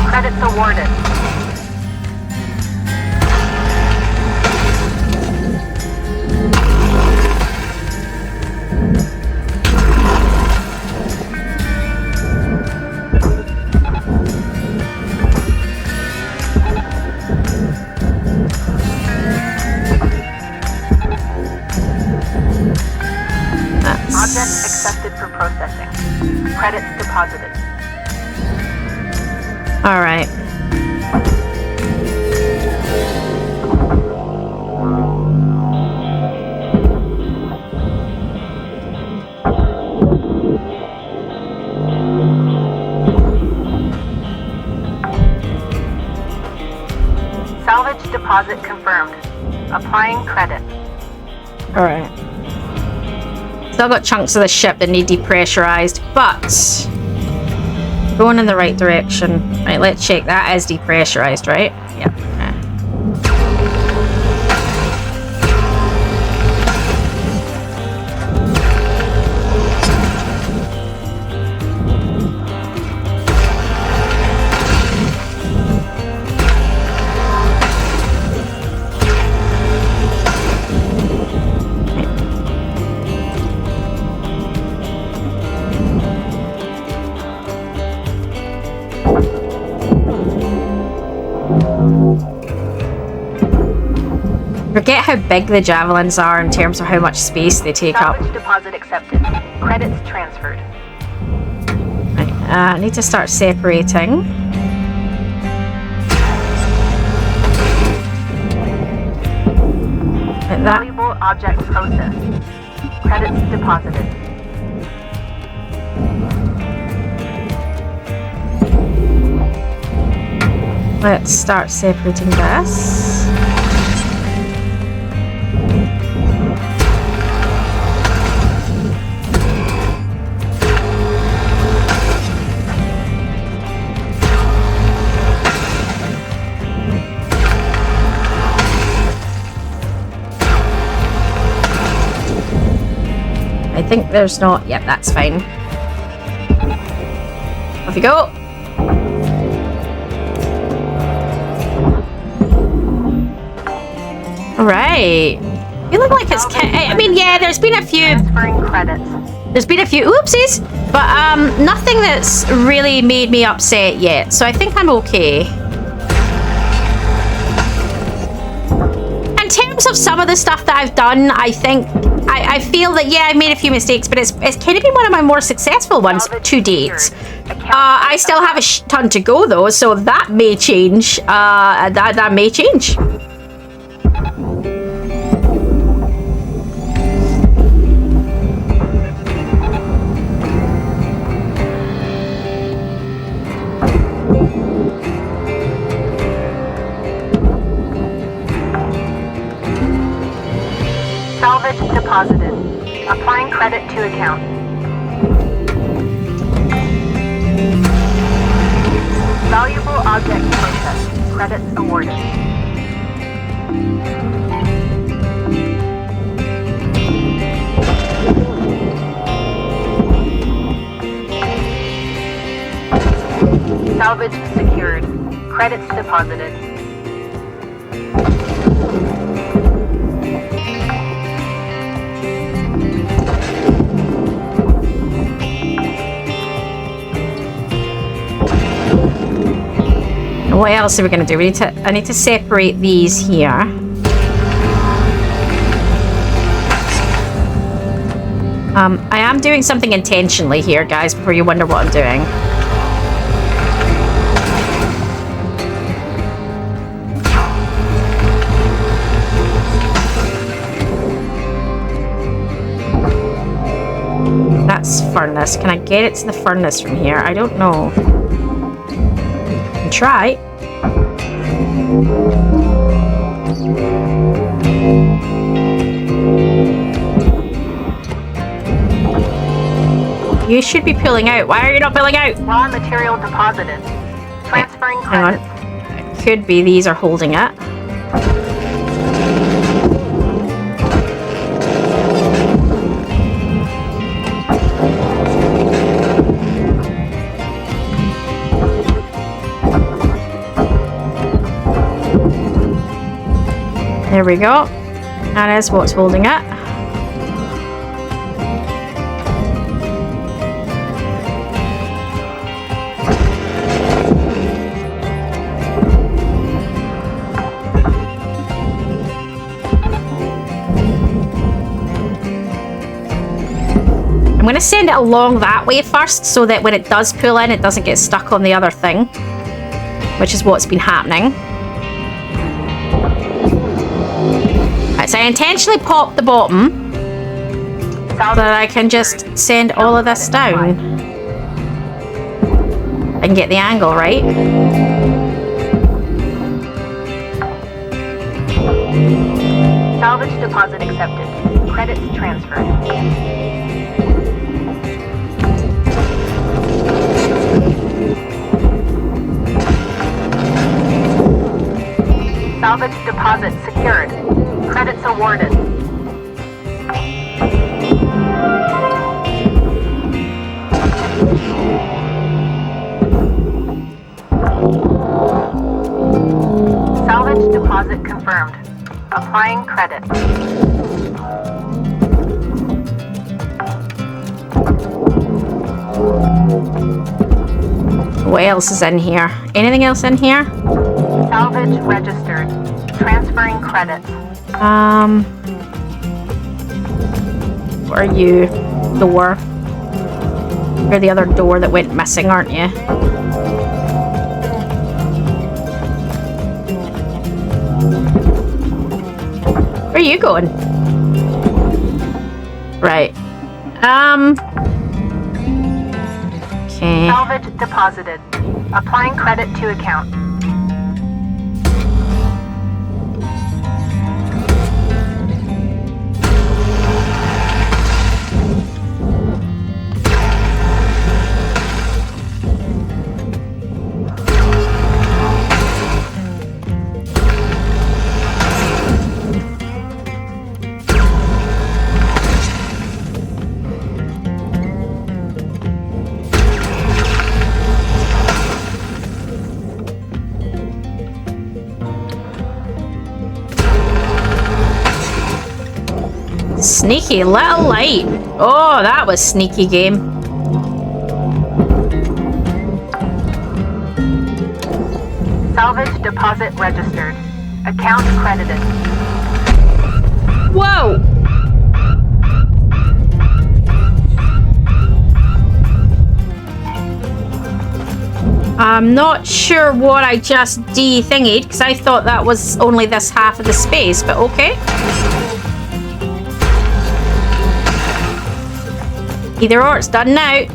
Credits awarded. Object accepted for processing. Credits deposited. All right. Salvage deposit confirmed. Applying credit. All right. Still got chunks of the ship that need depressurized, but going in the right direction. Right, let's check. That is depressurized, right? Yep. Okay. Forget how big the javelins are in terms of how much space they take up. Salvage deposit accepted. Credits transferred. Right, I need to start separating. Like that. Valuable object processed. Credits deposited. Let's start separating this. I think there's not... Yep, that's fine. Off you go. Alright. You look like it's... I mean, yeah, there's been a few... Transferring credits. There's been a few oopsies, but nothing that's really made me upset yet. So I think I'm okay. In terms of some of the stuff that I've done, I think... I feel that, yeah, I made a few mistakes, but it's kind of been one of my more successful ones to date. I still have a ton to go, though, so that may change. That may change. Salvage deposited. Applying credit to account. Valuable object processed. Credits awarded. Salvage secured. Credits deposited. What else are we going to do? I need to separate these here. I am doing something intentionally here, guys, before you wonder what I'm doing. That's furnace. Can I get it to the furnace from here? I don't know. I'm try. You should be pulling out. Why are you not pulling out? Raw material deposited. Transferring Hang credits. on. It could be these are holding it. There we go. That is what's holding it. I'm going to send it along that way first so that when it does pull in, it doesn't get stuck on the other thing, which is what's been happening. Right, so I intentionally popped the bottom so that I can just send all of this down and get the angle right. Salvage deposit accepted. Credits transferred. Salvage deposit secured. Credits awarded. Salvage deposit confirmed. Applying credit. What else is in here? Anything else in here? Salvage registered. Transferring credits. Where are you? Door. You're the other door that went missing, aren't you? Where are you going? Right. Okay. Salvage deposited. Applying credit to account. Sneaky little light. Oh, that was sneaky game. Salvage deposit registered. Account credited. Whoa! I'm not sure what I just de-thingied, because I thought that was only this half of the space, but okay. Either or, it's done now.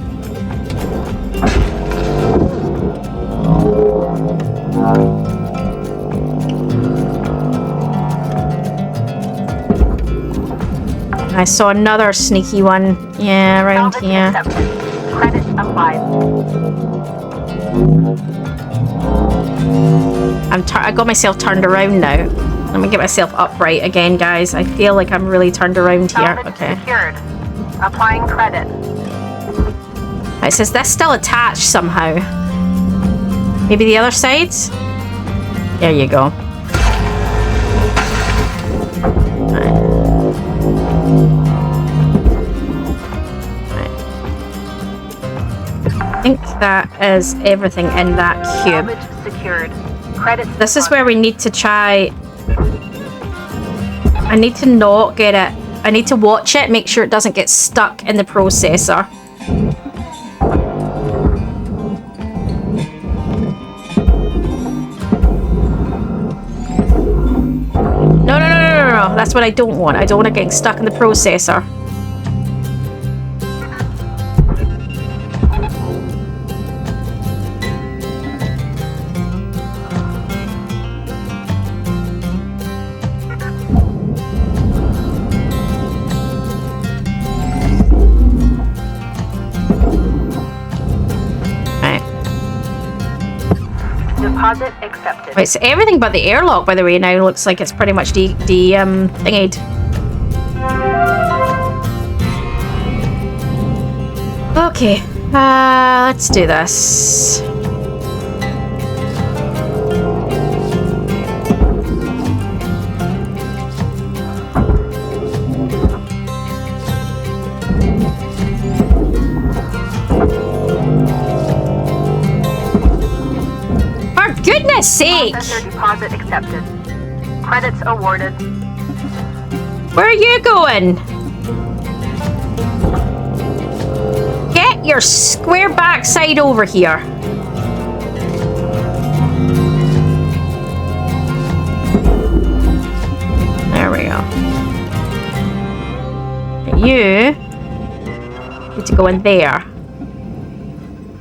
I saw another sneaky one. Yeah, around Salvage here. accepted. Credit applied. I got myself turned around now. Let me get myself upright again, guys. I feel like I'm really turned around here. Salvage Okay. secured. Applying credit. It says that's still attached somehow. Maybe the other side? There you go. Right. I think that is everything in that cube. Salvage secured. Credits. This is where we need to try. I need to not get it. I need to watch it, make sure it doesn't get stuck in the processor. No. That's what I don't want. I don't want it getting stuck in the processor. Deposit accepted. Wait, so everything but the airlock, by the way, now looks like it's pretty much thingied. Okay, let's do this. For goodness sake! Processor deposit accepted. Credits awarded. Where are you going? Get your square backside over here. There we go. You need to go in there.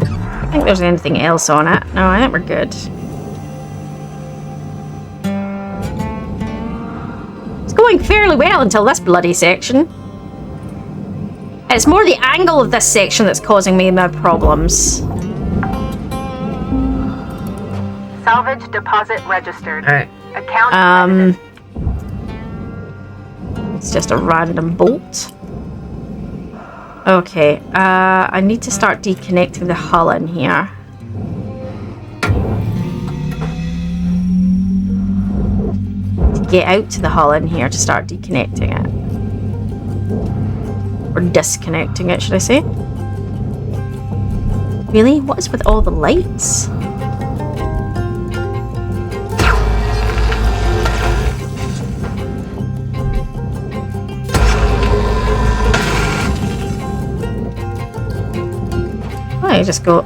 I think there's anything else on it. No, I think we're good. It's going fairly well until this bloody section. It's more the angle of this section that's causing me my problems. Salvage deposit registered. Alright. Account credited. It's just a random bolt. Okay, I need to start deconnecting the hull in here. To get out to the hull in here to start deconnecting it. Or disconnecting it, should I say? Really? What is with all the lights? I just go. I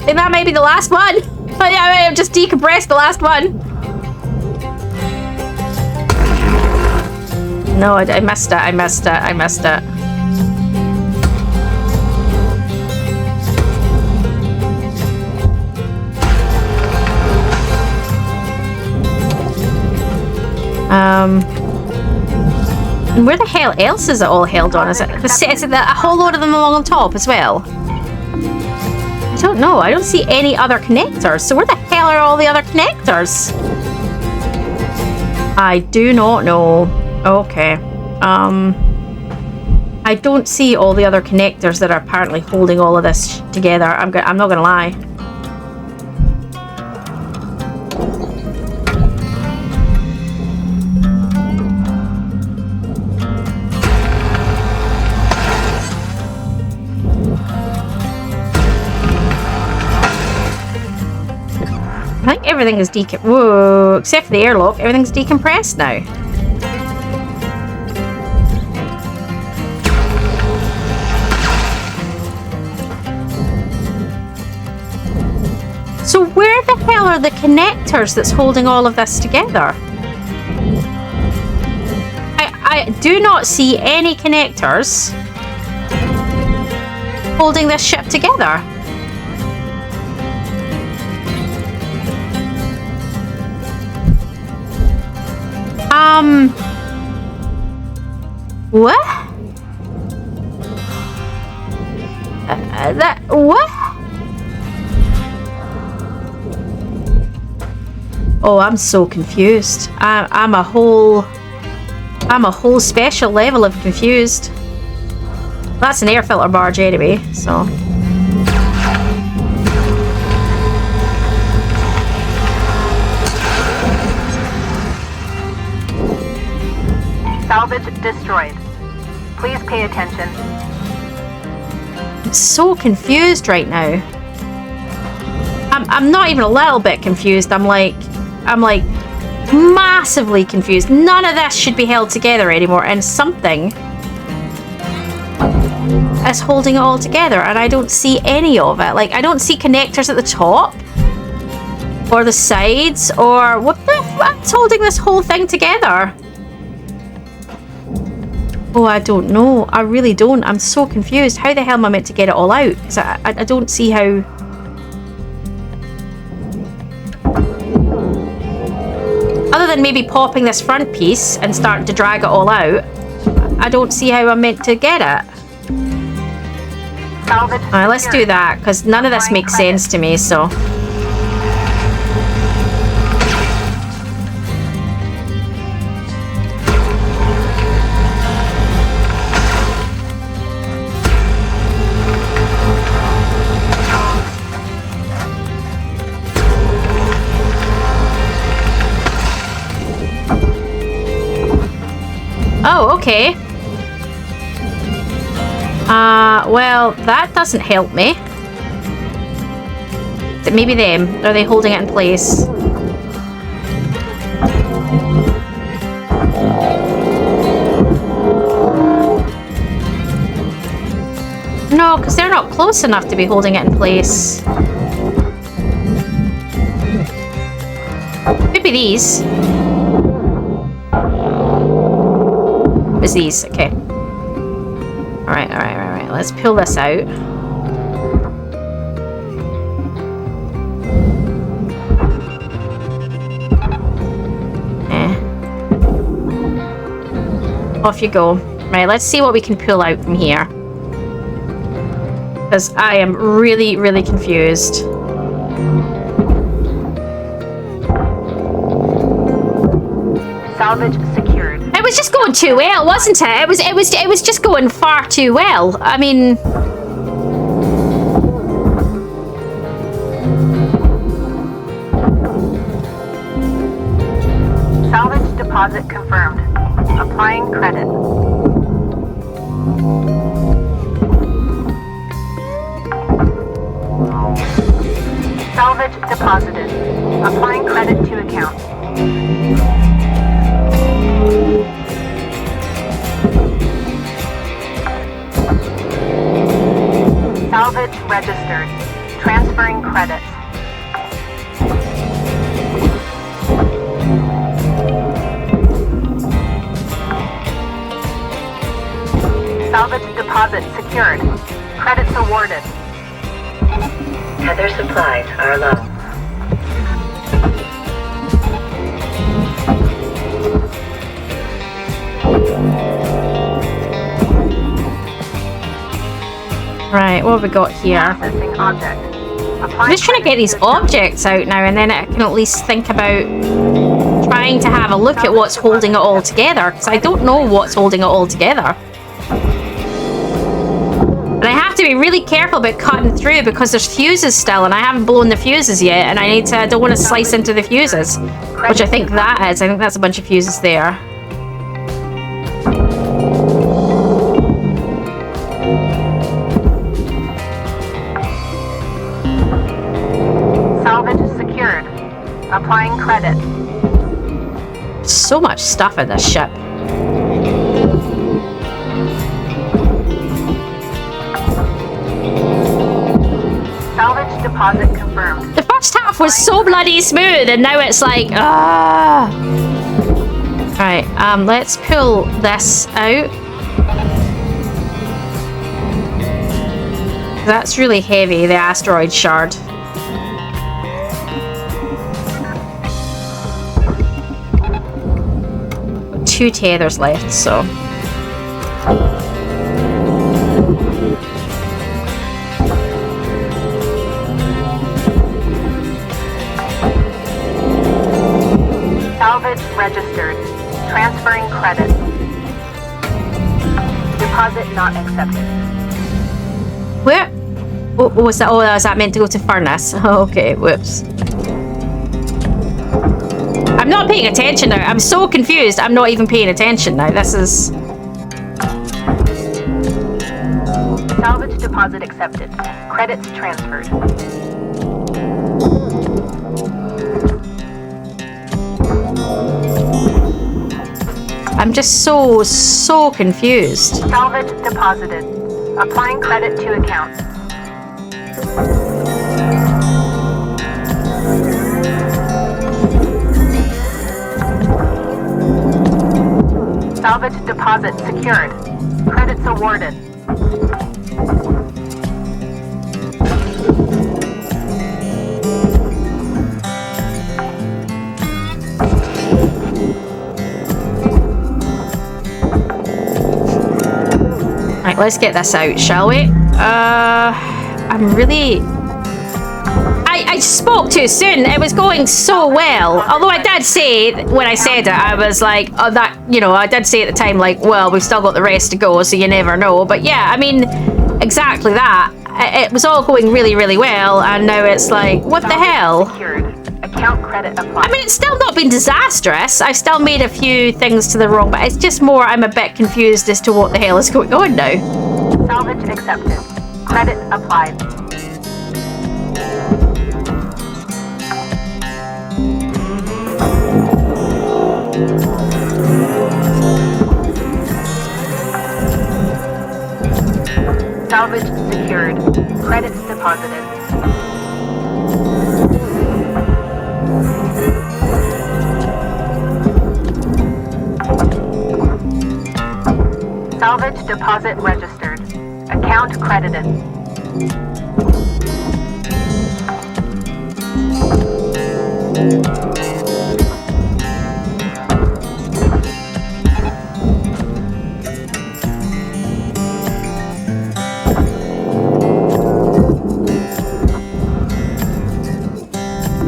think that may be the last one. I may have just decompressed the last one. No, I missed it. I missed it. I missed it. And where the hell else is it all held on? Is it a whole load of them along on top as well? I don't know. I don't see any other connectors. So where the hell are all the other connectors? I do not know. Okay. I don't see all the other connectors that are apparently holding all of this together. I'm not gonna lie. I think everything is whoa, except for the airlock, everything's decompressed now. So where the hell are the connectors that's holding all of this together? I do not see any connectors holding this ship together. What? What? Oh, I'm so confused. I'm a whole special level of confused. That's an air filter barge anyway, so. Salvage destroyed. Please pay attention. I'm so confused right now. I'm not even a little bit confused. I'm like massively confused. None of this should be held together anymore, and something is holding it all together, and I don't see any of it. Like, I don't see connectors at the top or the sides, or what's holding this whole thing together? Oh, I don't know. I really don't. I'm so confused. How the hell am I meant to get it all out? Because I don't see how. Other than maybe popping this front piece and starting to drag it all out, I don't see how I'm meant to get it. Salvage Alright, let's do that, because none of this makes sense to me, so... Oh, okay. Well, that doesn't help me. Is it maybe them? Are they holding it in place? No, because they're not close enough to be holding it in place. Maybe these. It was these, okay. Alright. Let's pull this out. Off you go. Right, let's see what we can pull out from here. Because I am really, really confused. Salvage secured. It was just going too well, wasn't it? It was just going far too well. I mean, Salvage deposit confirmed. Applying credit. Salvage deposited. Applying credit to account. Salvage registered. Transferring credit. Salvage deposit secured. Credits awarded. Tether supplies are low. right, what have we got here? Processing object. I'm just trying to get these objects out now, and then I can at least think about trying to have a look at what's holding it all together, because I don't know what's holding it all together. And I have to be really careful about cutting through because there's fuses still, and I haven't blown the fuses yet, and I don't want to slice into the fuses, which I think that is. I think that's a bunch of fuses there. Salvage secured. Applying credit. So much stuff in this ship. Salvage deposit confirmed. The first half was so bloody smooth, and now it's like, ah. Right, let's pull this out. That's really heavy, the asteroid shard. Two tethers left, so. Salvage registered. Transferring credit. Deposit not accepted. Where? What was that? Oh, was that meant to go to furnace? Oh, okay, whoops. I'm not paying attention now. I'm so confused. I'm not even paying attention now. This is... Salvage deposit accepted. Credits transferred. I'm just so confused. Salvage deposited. Applying credit to account. Salvage deposit secured. Credits awarded. let's get this out, shall we? I'm really... I spoke too soon. It was going so well. Although I did say, when I said it, I was like, oh, that, you know, I did say at the time, like, well, we've still got the rest to go, so you never know. But yeah, I mean, exactly that. It was all going really, really well, and now it's like, what the hell? Account credit applied. I mean, it's still not been disastrous. I've still made a few things to the wrong, but it's just more I'm a bit confused as to what the hell is going on now. Salvage accepted. Credit applied. Salvage secured. Credits deposited. Salvage deposit registered. Account credited.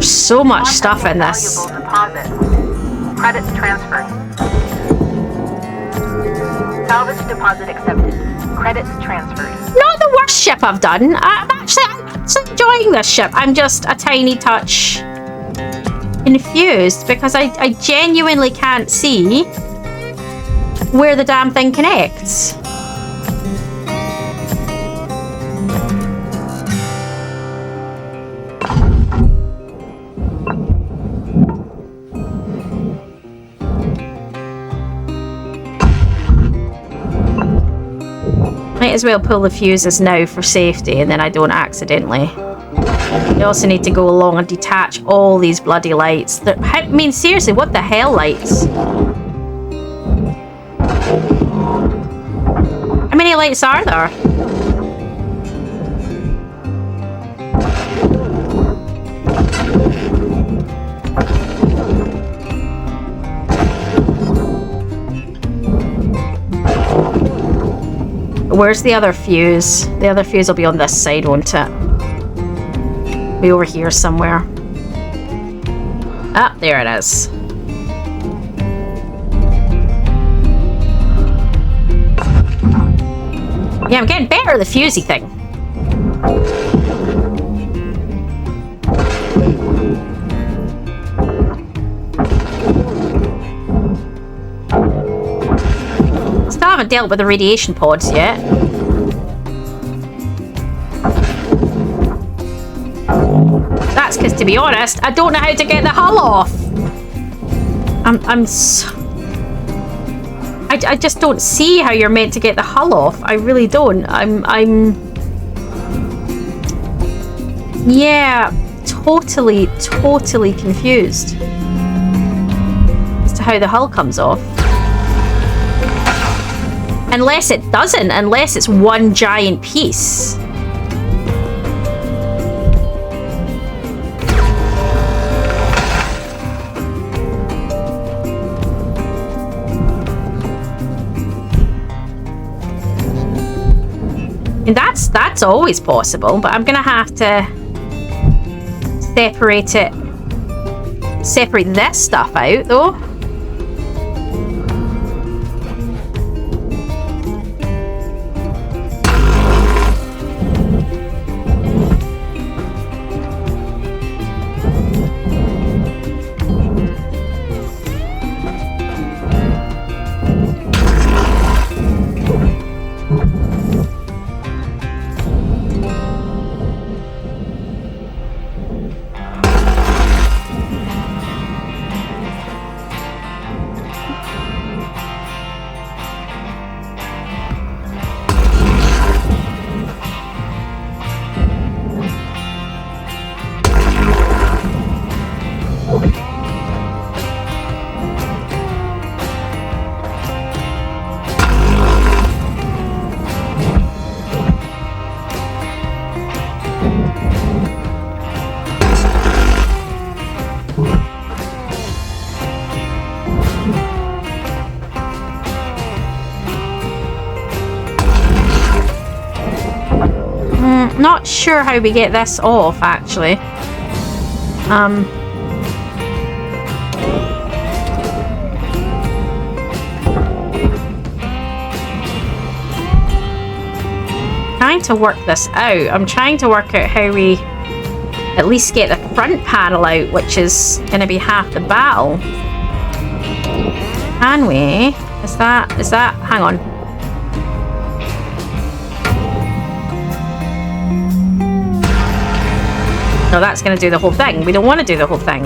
So much stuff in this. Deposit. Credits transferred. Salvage deposit accepted. Credits transferred. Not the worst ship I've done. I'm actually enjoying this ship. I'm just a tiny touch confused because I genuinely can't see where the damn thing connects. Might as well pull the fuses now for safety, and then I don't accidentally. You also need to go along and detach all these bloody lights. I mean, seriously, what the hell lights? How many lights are there? Where's the other fuse? The other fuse will be on this side, won't it? Be over here somewhere. Ah, there it is. Yeah, I'm getting better at the fusey thing. Still haven't dealt with the radiation pods yet. That's because, to be honest, I don't know how to get the hull off. I just don't see how you're meant to get the hull off. I really don't. Yeah, totally confused as to how the hull comes off. Unless it doesn't, unless it's one giant piece. And that's always possible, but I'm gonna have to separate this stuff out though. sure how we get this off, actually. Trying to work this out. I'm trying to work out how we at least get the front panel out, which is going to be half the battle. Can we? Is that, hang on. No, that's going to do the whole thing. We don't want to do the whole thing.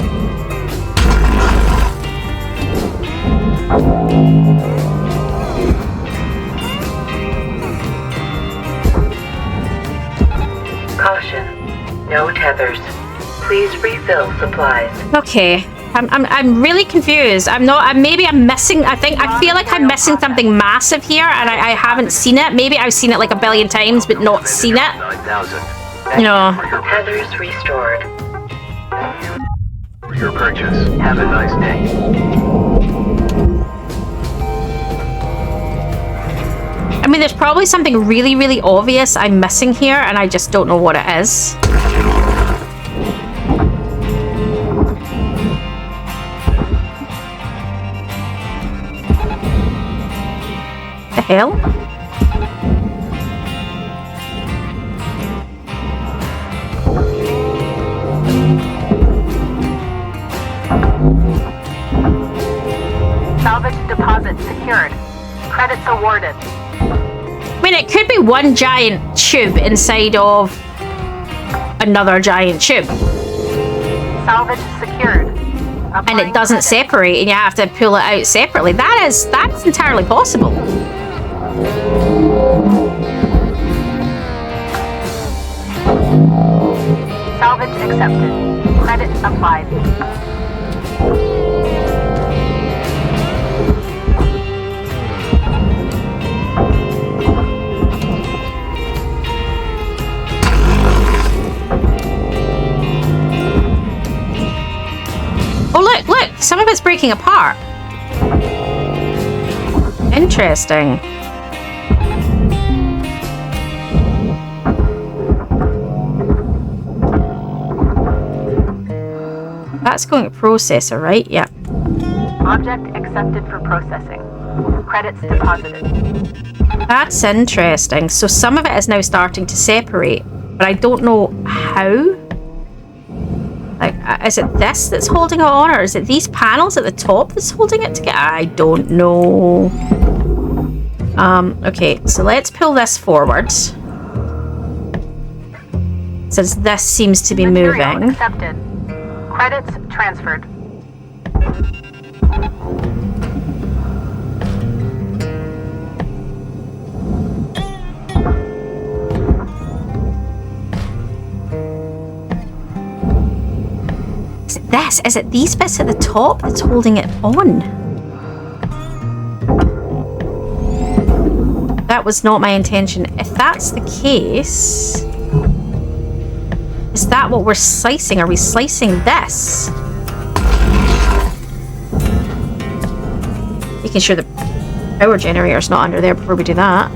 Caution. No tethers. Please refill supplies. Okay. I'm really confused. Maybe I'm missing, I feel like I'm missing something massive here and I haven't seen it. Maybe I've seen it like a billion times but not seen it. 9,000. No. Tethers restored. For your purchase. Have a nice day. I mean, there's probably something really, really obvious I'm missing here and I just don't know what it is. The hell? Salvage deposit secured. Credits awarded. I mean, it could be one giant tube inside of another giant tube. Salvage secured. And it doesn't separate and you have to pull it out separately. That's entirely possible. Salvage accepted. Credit applied. Oh, look! Some of it's breaking apart. Interesting. That's going to processor, right? Yeah. Object accepted for processing. Credits deposited. That's interesting. So some of it is now starting to separate, but I don't know how. Like, is it this that's holding it on, or is it these panels at the top that's holding it together? I don't know. Okay, so let's pull this forward. Since this seems to be Material moving. accepted. Credits transferred. Is it this? Is it these bits at the top that's holding it on? That was not my intention. If that's the case, is that what we're slicing? Are we slicing this? Making sure the power generator's not under there before we do that.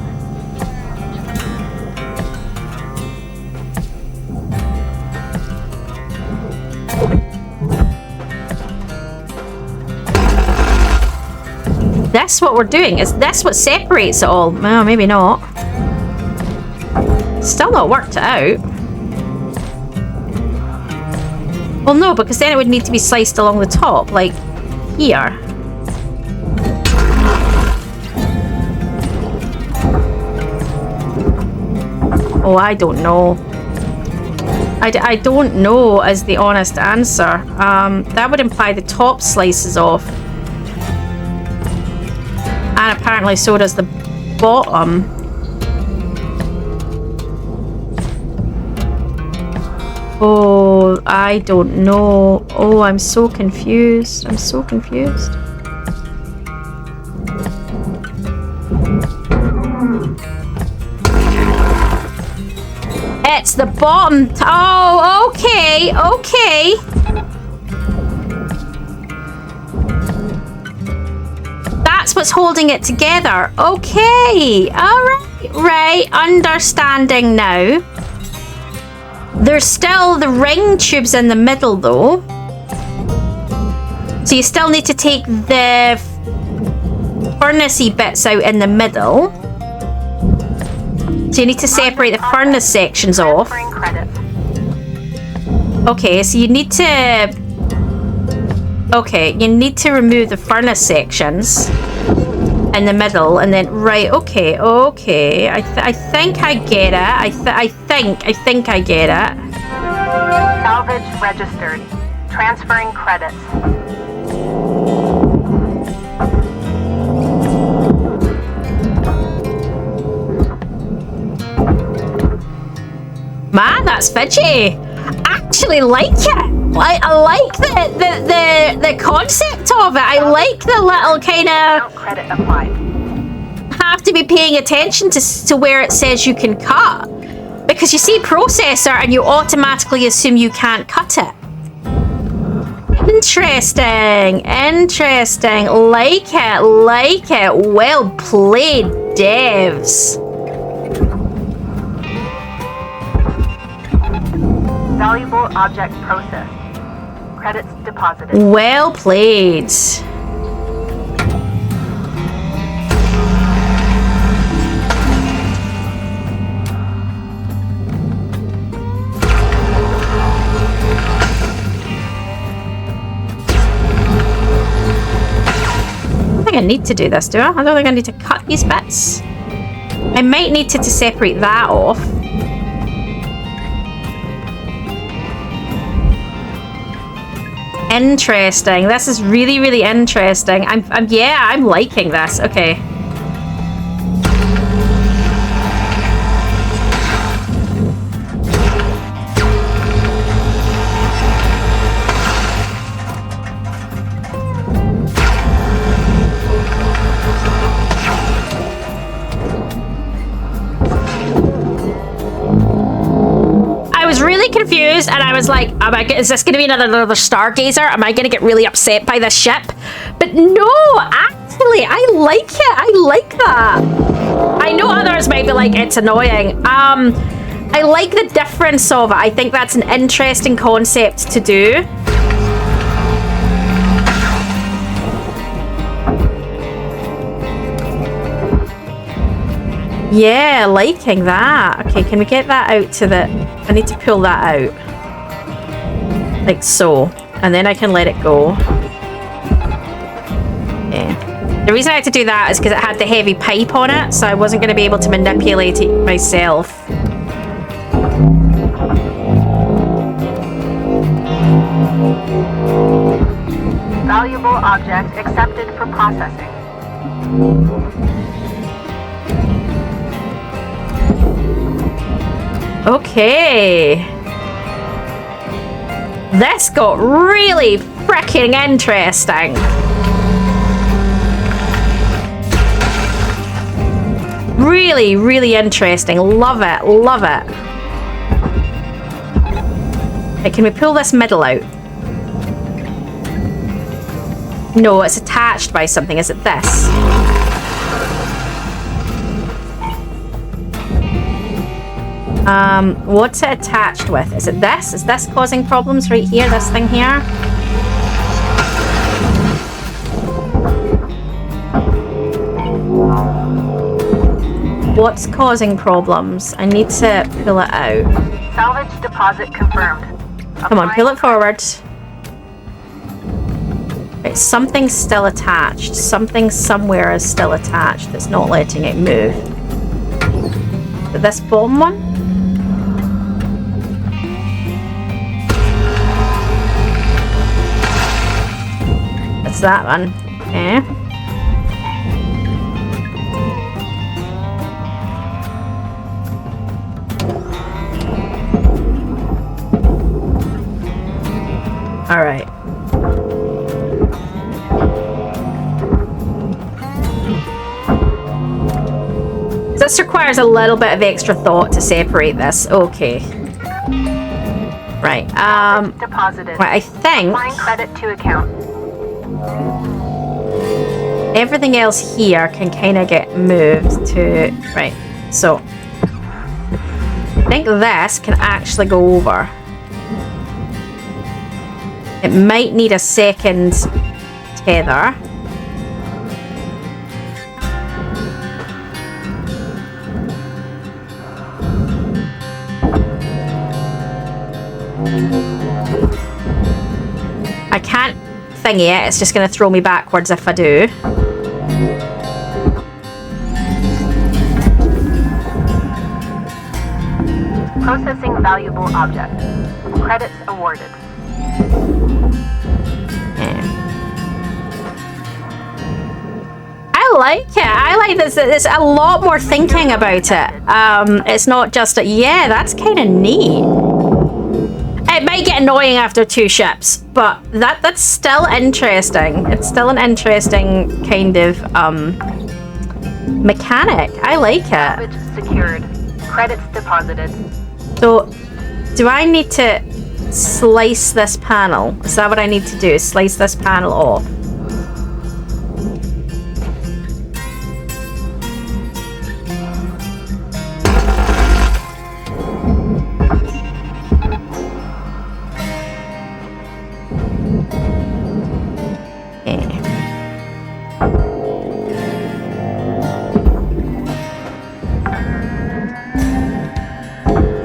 This what we're doing? Is this what separates it all? Well, maybe not. Still not worked it out. Well, no, because then it would need to be sliced along the top, like here. Oh, I don't know. I don't know is the honest answer. That would imply the top slices off. And apparently so does the bottom. Oh, I don't know. Oh, I'm so confused. I'm so confused. It's the bottom. Oh, okay, okay. That's what's holding it together. Okay, all right, right. Understanding now. There's still the ring tubes in the middle though. So you still need to take the furnacey bits out in the middle. So you need to separate the furnace sections off. Okay, so you need to... Okay, you need to remove the furnace sections in the middle, and then... Right, okay. I think I get it. I think I get it. Salvage registered. Transferring credits. Man, that's fidgy. I actually like it. I like the concept of it. I like the little kind of Credit applied. have to be paying attention to where it says you can cut, because you see processor and you automatically assume you can't cut it. Interesting. Like it. Well played, devs. Valuable object processed. Credits deposited. Well played. I think I need to do this, do I? I don't think I need to cut these bits. I might need to separate that off. Interesting. This is really, really interesting. I'm liking this. Okay. Confused, and I was like, is this going to be another stargazer? Am I going to get really upset by this ship? But no, actually, I like it. I like that. I know others might be like, it's annoying. I like the difference of it. I think that's an interesting concept to do. Yeah, liking that. Okay, can we get that out to the... I need to pull that out. Like so. And then I can let it go. Yeah. The reason I had to do that is because it had the heavy pipe on it, so I wasn't going to be able to manipulate it myself. Valuable object accepted for processing. Okay. This got really freaking interesting. Really, really interesting. Love it. Love it. Okay, can we pull this middle out? No, it's attached by something. Is it this? What's it attached with? Is it this? Is this causing problems right here? This thing here? What's causing problems? I need to pull it out. Salvage deposit confirmed. Come on, pull it forward. Right, something's still attached. Something somewhere is still attached that's not letting it move. Is it this bottom one? It's that one. Okay. All right. This requires a little bit of extra thought to separate this. Okay. Right. Deposited. Right, I think Applying credit to account. everything else here can kind of get moved to... Right. So think this can actually go over. It might need a second tether. I can't thingy it, it's just going to throw me backwards if I do. Processing valuable object. Credits awarded. Yeah. I like it. I like this. There's a lot more thinking about it. It's not just a, yeah, that's kind of neat. It might get annoying after 2 ships, but that's still interesting. It's still an interesting kind of mechanic. I like it. Salvage secured. Credits deposited. So, do I need to slice this panel? Is that what I need to do? Slice this panel off?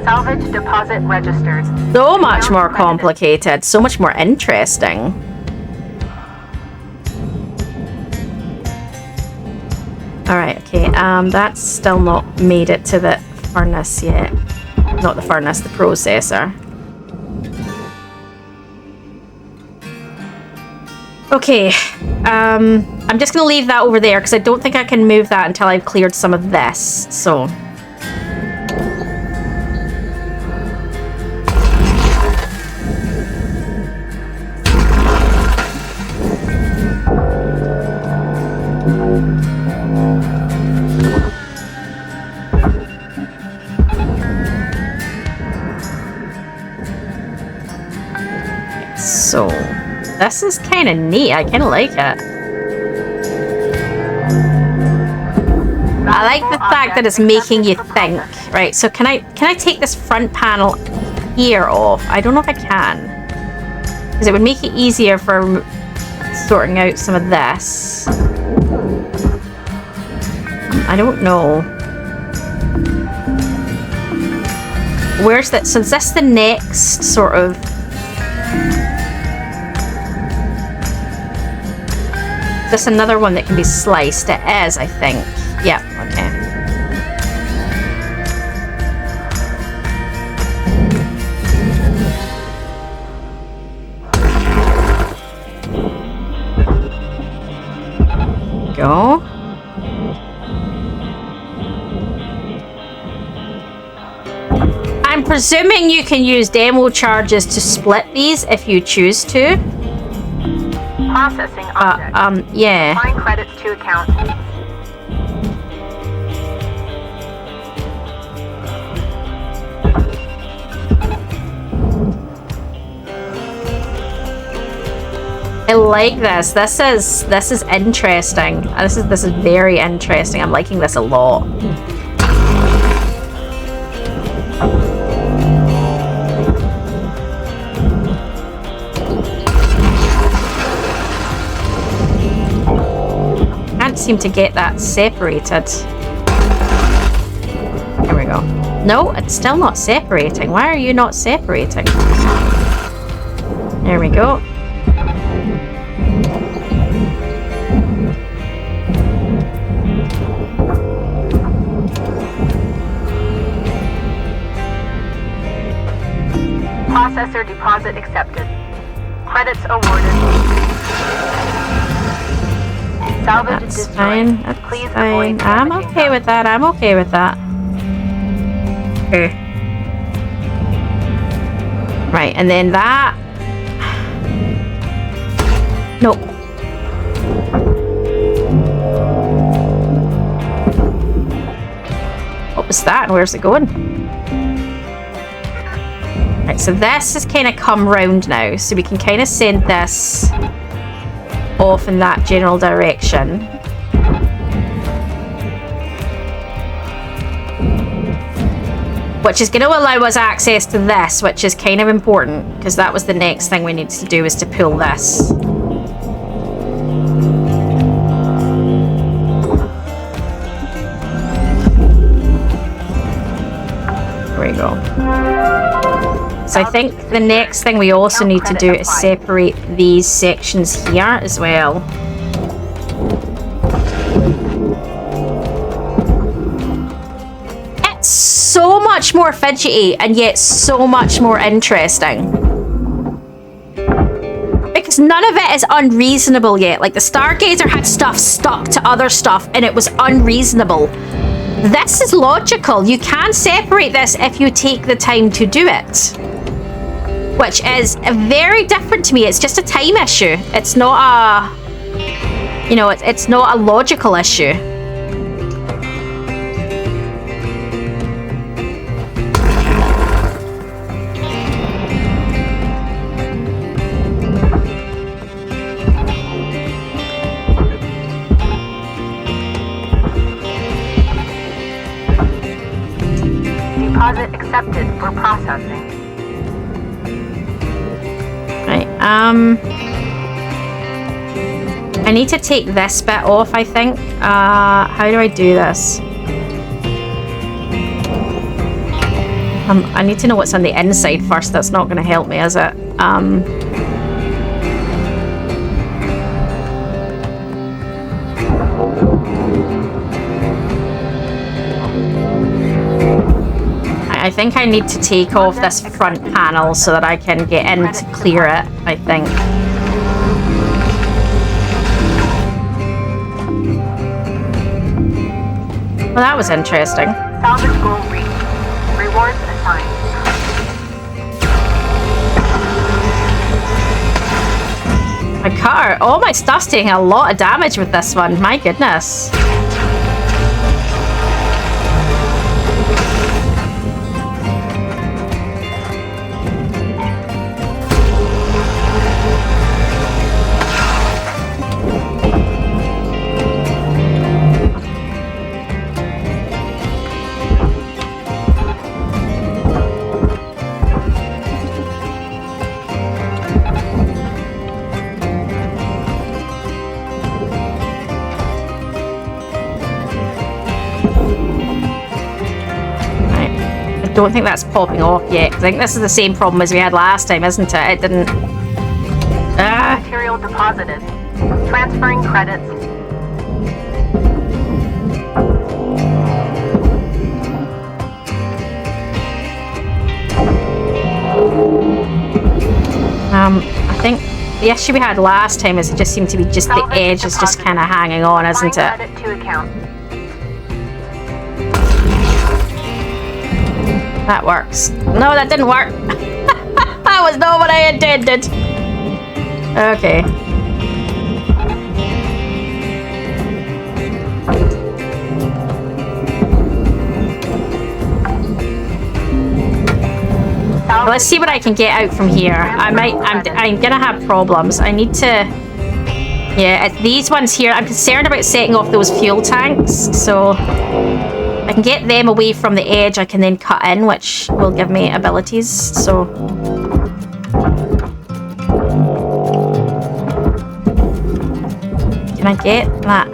Salvage deposit registered. So much more complicated, so much more interesting. Alright, okay, that's still not made it to the furnace yet. Not the furnace, the processor. Okay, I'm just gonna leave that over there because I don't think I can move that until I've cleared some of this, so... So, this is kind of neat. I kind of like it. I like the fact that it's making you think. Right, so can I take this front panel here off? I don't know if I can. Because it would make it easier for sorting out some of this. I don't know. Where's that? So is this the next sort of... This another one that can be sliced. It is, I think. Yep, okay. Go. I'm presuming you can use demo charges to split these if you choose to. Processing object. Yeah. Applying credits to account. I like this. This is interesting. This is very interesting. I'm liking this a lot. Can't seem to get that separated. There we go. No, it's still not separating. Why are you not separating? There we go. Processor deposit accepted. Credits awarded. Salvage That's destroyed. fine. That's Please fine. avoid I'm damaging okay with that. I'm okay with that. Okay. Right, and then that. Nope. What was that? And where's it going? Right, so this has kind of come round now, so we can kind of send this off in that general direction. which is going to allow us access to this, which is kind of important because that was the next thing we needed to do, is to pull this. There we go. So I think the next thing we also need to do is separate these sections here as well. It's so much more fidgety and yet so much more interesting. Because none of it is unreasonable yet. Like the Stargazer had stuff stuck to other stuff and it was unreasonable. This is logical. You can separate this if you take the time to do it. Which is very different to me. It's just a time issue. It's not a... You know, it's not a logical issue. Deposit accepted for processing. Right, I need to take this bit off, I think. How do I do this? I need to know what's on the inside first. That's not going to help me, is it? I think I need to take off this front panel so that I can get in to clear it, I think. Well, that was interesting. Salvage goal reached. Rewards assigned. My car, all my stuff's taking a lot of damage with this one. My goodness. I don't think that's popping off yet. I think this is the same problem as we had last time, isn't it? It didn't... Material deposited. Transferring credits. I think the issue we had last time is it just seemed to be just the edge is just kind of hanging on, isn't it? Credit to account. That works. No, that didn't work. That was not what I intended. Okay. Well, let's see what I can get out from here. I'm gonna have problems. I need to... Yeah, it's these ones here. I'm concerned about setting off those fuel tanks, so... I can get them away from the edge, I can then cut in, which will give me abilities, so... Can I get that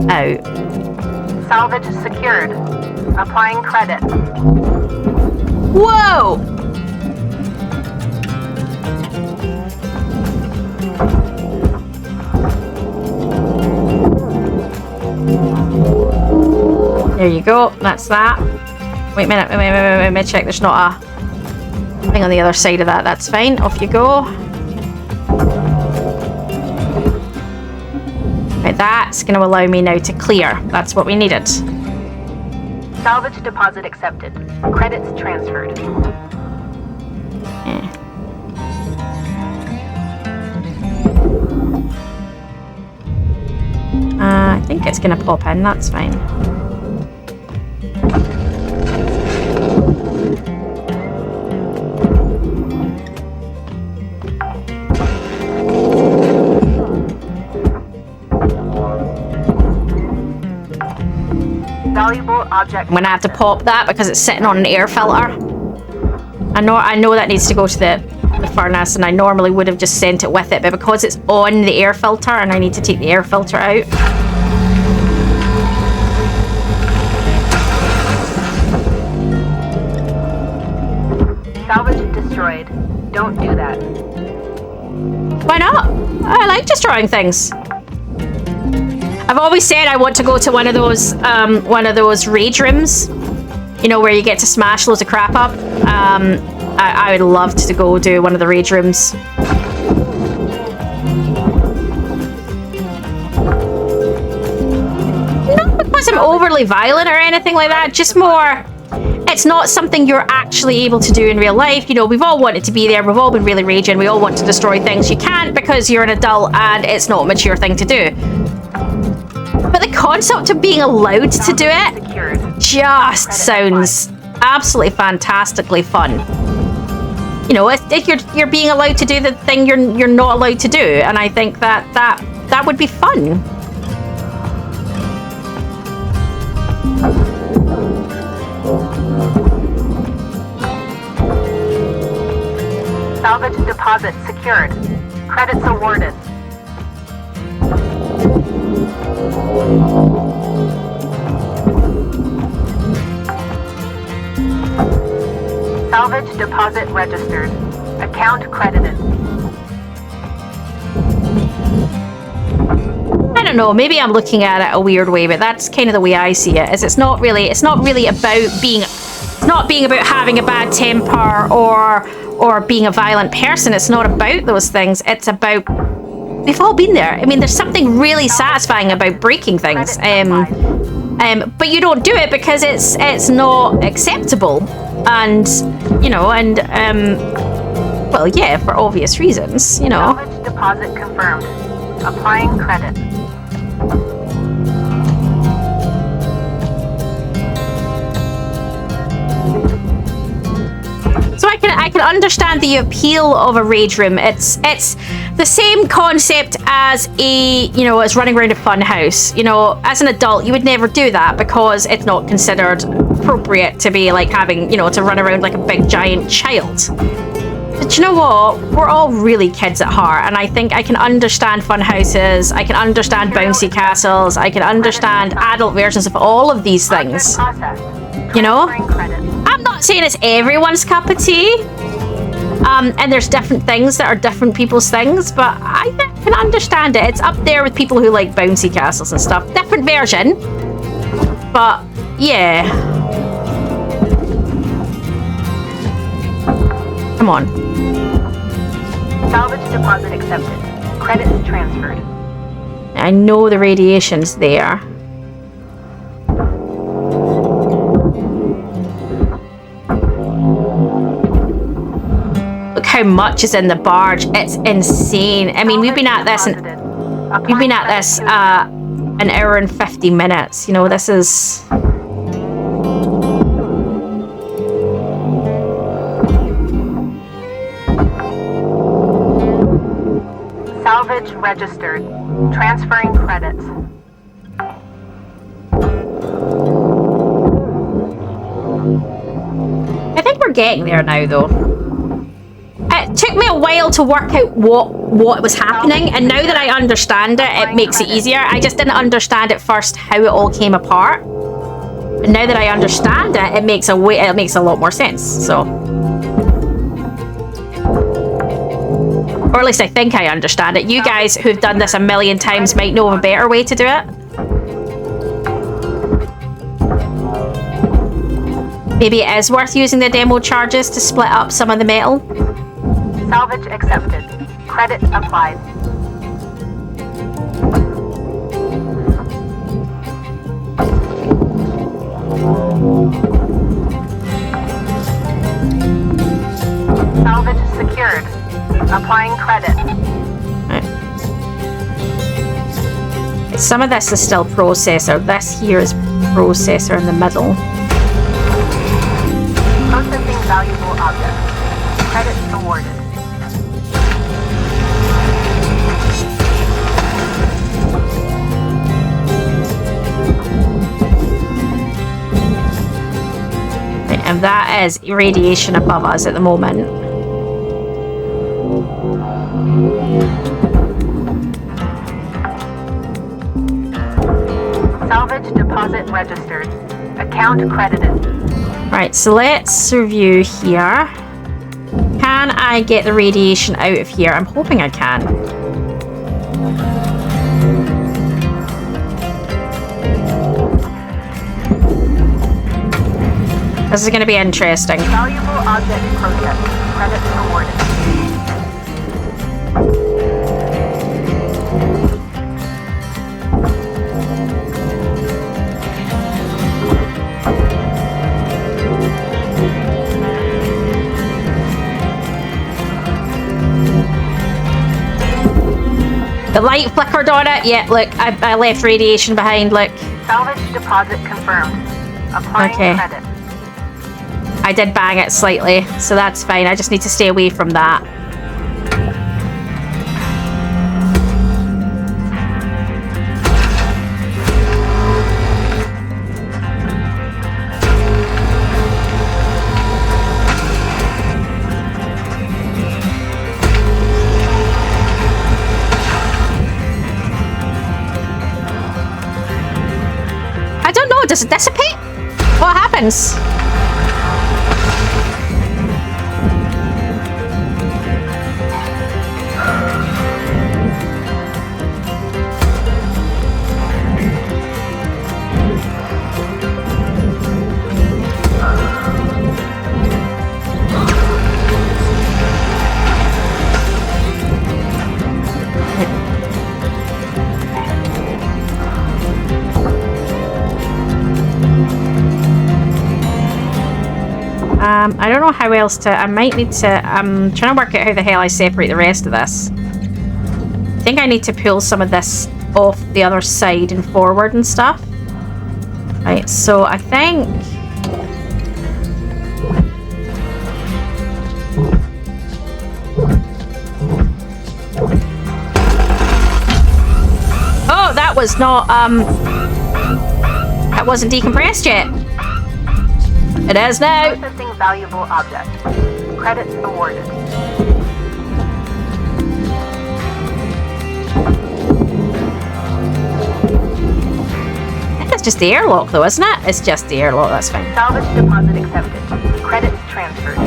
out? Salvage secured. Applying credit. Whoa! There you go, that's that. Wait a minute, wait a minute, check there's not a thing on the other side of that. That's fine, off you go. Right, that's going to allow me now to clear. That's what we needed. Salvage deposit accepted. Credits transferred. Yeah. I think it's going to pop in, that's fine. Valuable object. I'm gonna have to pop that because it's sitting on an air filter. I know that needs to go to the furnace, and I normally would have just sent it with it, but because it's on the air filter and I need to take the air filter out. Salvage destroyed. Don't do that. Why not? I like destroying things. I've always said I want to go to one of those rage rooms, you know, where you get to smash loads of crap up. I would love to go do one of the rage rooms. Not because I'm overly violent or anything like that, just more, it's not something you're actually able to do in real life. You know, we've all wanted to be there, we've all been really raging, we all want to destroy things. You can't because you're an adult and it's not a mature thing to do. But the concept of being allowed to do it just sounds absolutely fantastically fun. You know, if you're being allowed to do the thing you're not allowed to do, and I think that would be fun. Salvage deposit secured. Credits awarded. Salvage deposit registered. Account credited. I don't know, maybe I'm looking at it a weird way, but that's kind of the way I see it. Is it's not really about being, it's not being about having a bad temper or being a violent person. It's not about those things. It's about, we've all been there. I mean, there's something really satisfying about breaking things. But you don't do it because it's not acceptable. And, you know, and, well, yeah, for obvious reasons, you know. Salvage deposit confirmed. Applying credit. So I can understand the appeal of a rage room. It's the same concept as as running around a fun house. You know, as an adult, you would never do that because it's not considered appropriate to be like having, to run around like a big giant child. But you know what? We're all really kids at heart, and I think I can understand fun houses, I can understand bouncy castles, I can understand adult versions of all of these things. You know? I'm not saying it's everyone's cup of tea. And there's different things that are different people's things, but I can understand it. It's up there with people who like bouncy castles and stuff. Different version. But, yeah. Come on. Salvage deposit accepted. Credits transferred. I know the radiation's there. Look how much is in the barge. It's insane. I mean, we've been at this an hour and 50 minutes. You know, this is... Salvage registered. Transferring credits. I think we're getting there now, though. It took me a while to work out what was happening, and now that I understand it, it makes it easier. I just didn't understand at first how it all came apart. And now that I understand it, it makes a lot more sense. So, or at least I think I understand it. You guys who've done this a million times might know of a better way to do it. Maybe it is worth using the demo charges to split up some of the metal. Salvage accepted. Credit applied. Salvage secured. Applying credit. Right. Some of this is still processor. This here is processor in the middle. Processing valuable objects. Credits awarded. And that is radiation above us at the moment. Salvage deposit registered. Account credited. Right, so let's review here. Can I get the radiation out of here? I'm hoping I can. This is going to be interesting. Valuable object processed. Credits awarded. The light flickered on it. Yeah, look, I left radiation behind, look. Salvage deposit confirmed. Applying Okay. credit. I did bang it slightly, so that's fine. I just need to stay away from that. I don't know, does it dissipate? What happens? I don't know how else to... I might need to... I'm trying to work out how the hell I separate the rest of this. I think I need to pull some of this off the other side and forward and stuff. Right, so I think... Oh, that was not... That wasn't decompressed yet. It is now. Processing valuable object. Credits awarded. I think it's just the airlock though, isn't it? It's just the airlock, that's fine. Salvage deposit accepted. Credits transferred.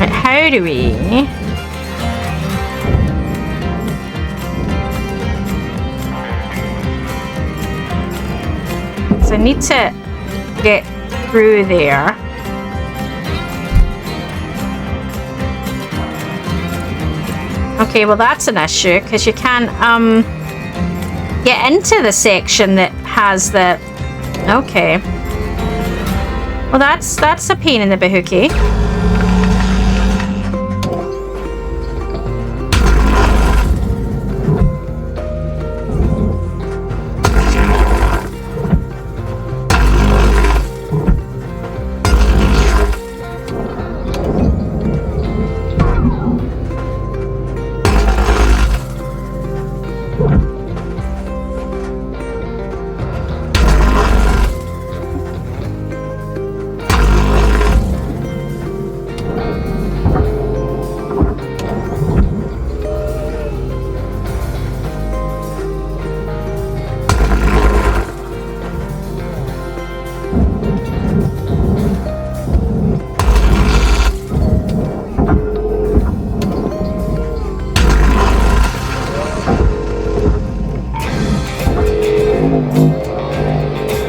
Right, how do we... So I need to get through there. Okay, well that's an issue because you can't get into the section that has the... Okay. Well that's a pain in the bahookie.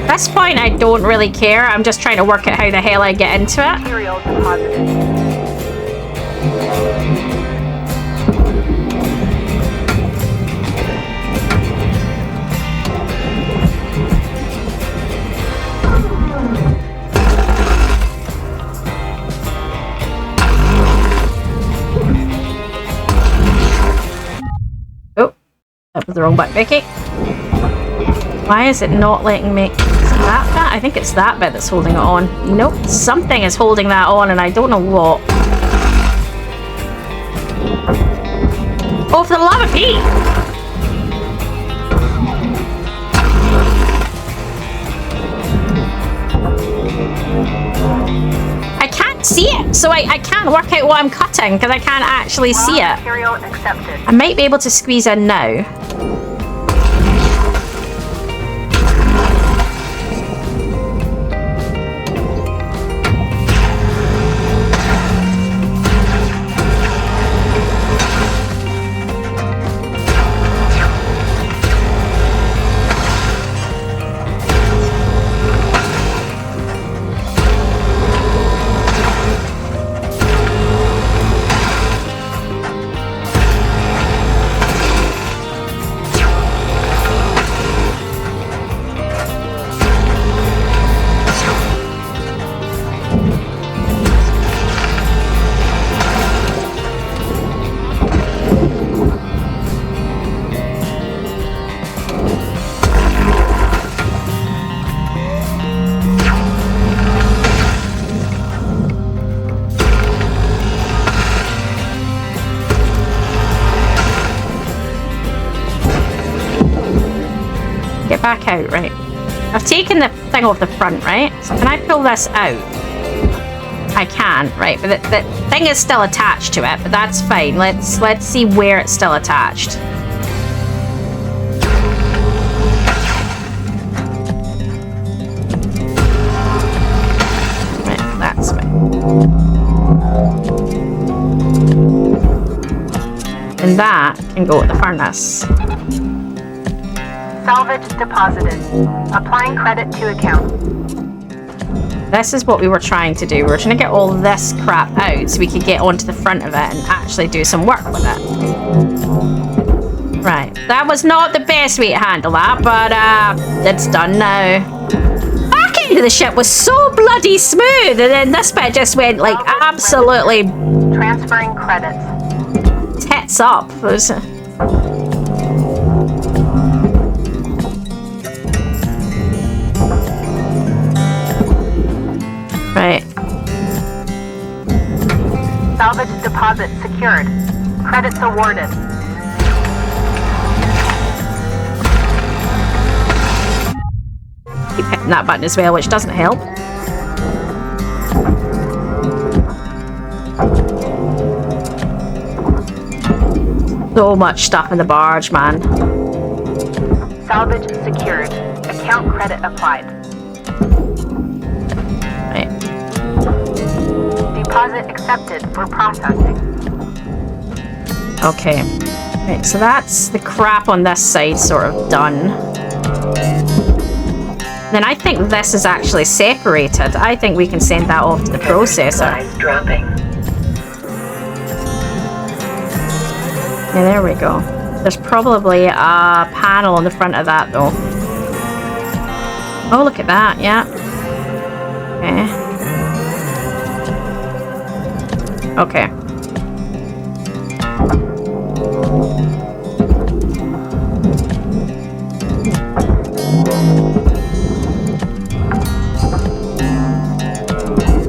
At this point, I don't really care. I'm just trying to work out how the hell I get into it. Material deposited. Oh, that was the wrong button. Okay. Why is it not letting me... Is it that bit? I think it's that bit that's holding it on. Nope, something is holding that on and I don't know what. Oh, for the love of Pete! I can't work out what I'm cutting because I can't actually see Raw it. material accepted. I might be able to squeeze in now. Get back out, right? I've taken the thing off the front, right? So can I pull this out? I can, right? But the thing is still attached to it, but that's fine. Let's see where it's still attached. Right, that's fine. And that can go at the furnace. Salvage deposited. Applying credit to account. This is what we were trying to do. We were trying to get all this crap out so we could get onto the front of it and actually do some work with it. Right. That was not the best way to handle that, but it's done now. Back end of the ship was so bloody smooth, and then this bit just went like absolutely Transferring credits. tits up. It was, right. Salvage deposit secured. Credits awarded. Keep hitting that button as well, which doesn't help. So much stuff in the barge, man. Salvage secured. Account credit applied. Right. Deposit accepted for processing. Okay. Right, so that's the crap on this side sort of done. Then I think this is actually separated. I think we can send that off to the processor. Supplies dropping. Yeah, there we go. There's probably a panel on the front of that, though. Oh, look at that, yeah. Okay. Okay.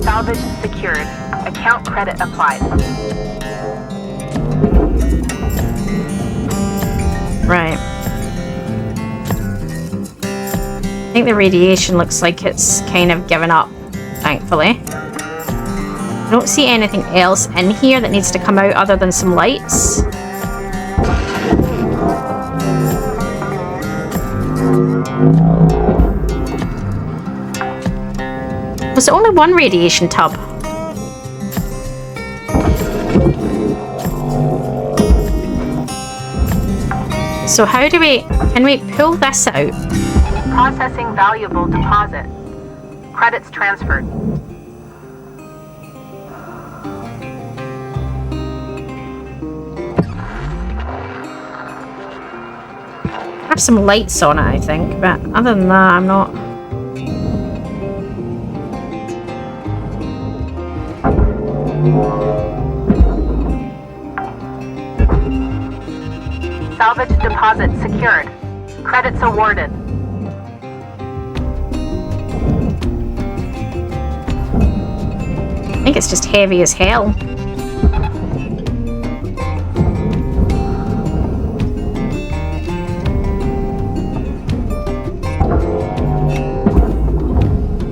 Salvage secured. Account credit applied. Right. I think the radiation looks like it's kind of given up, thankfully. I don't see anything else in here that needs to come out other than some lights. Was there only one radiation tub? So how do can we pull this out? Processing valuable deposit. Credits transferred. I have some lights on it, I think, but other than that, I'm not. Salvage deposit secured. Credits awarded. I think it's just heavy as hell.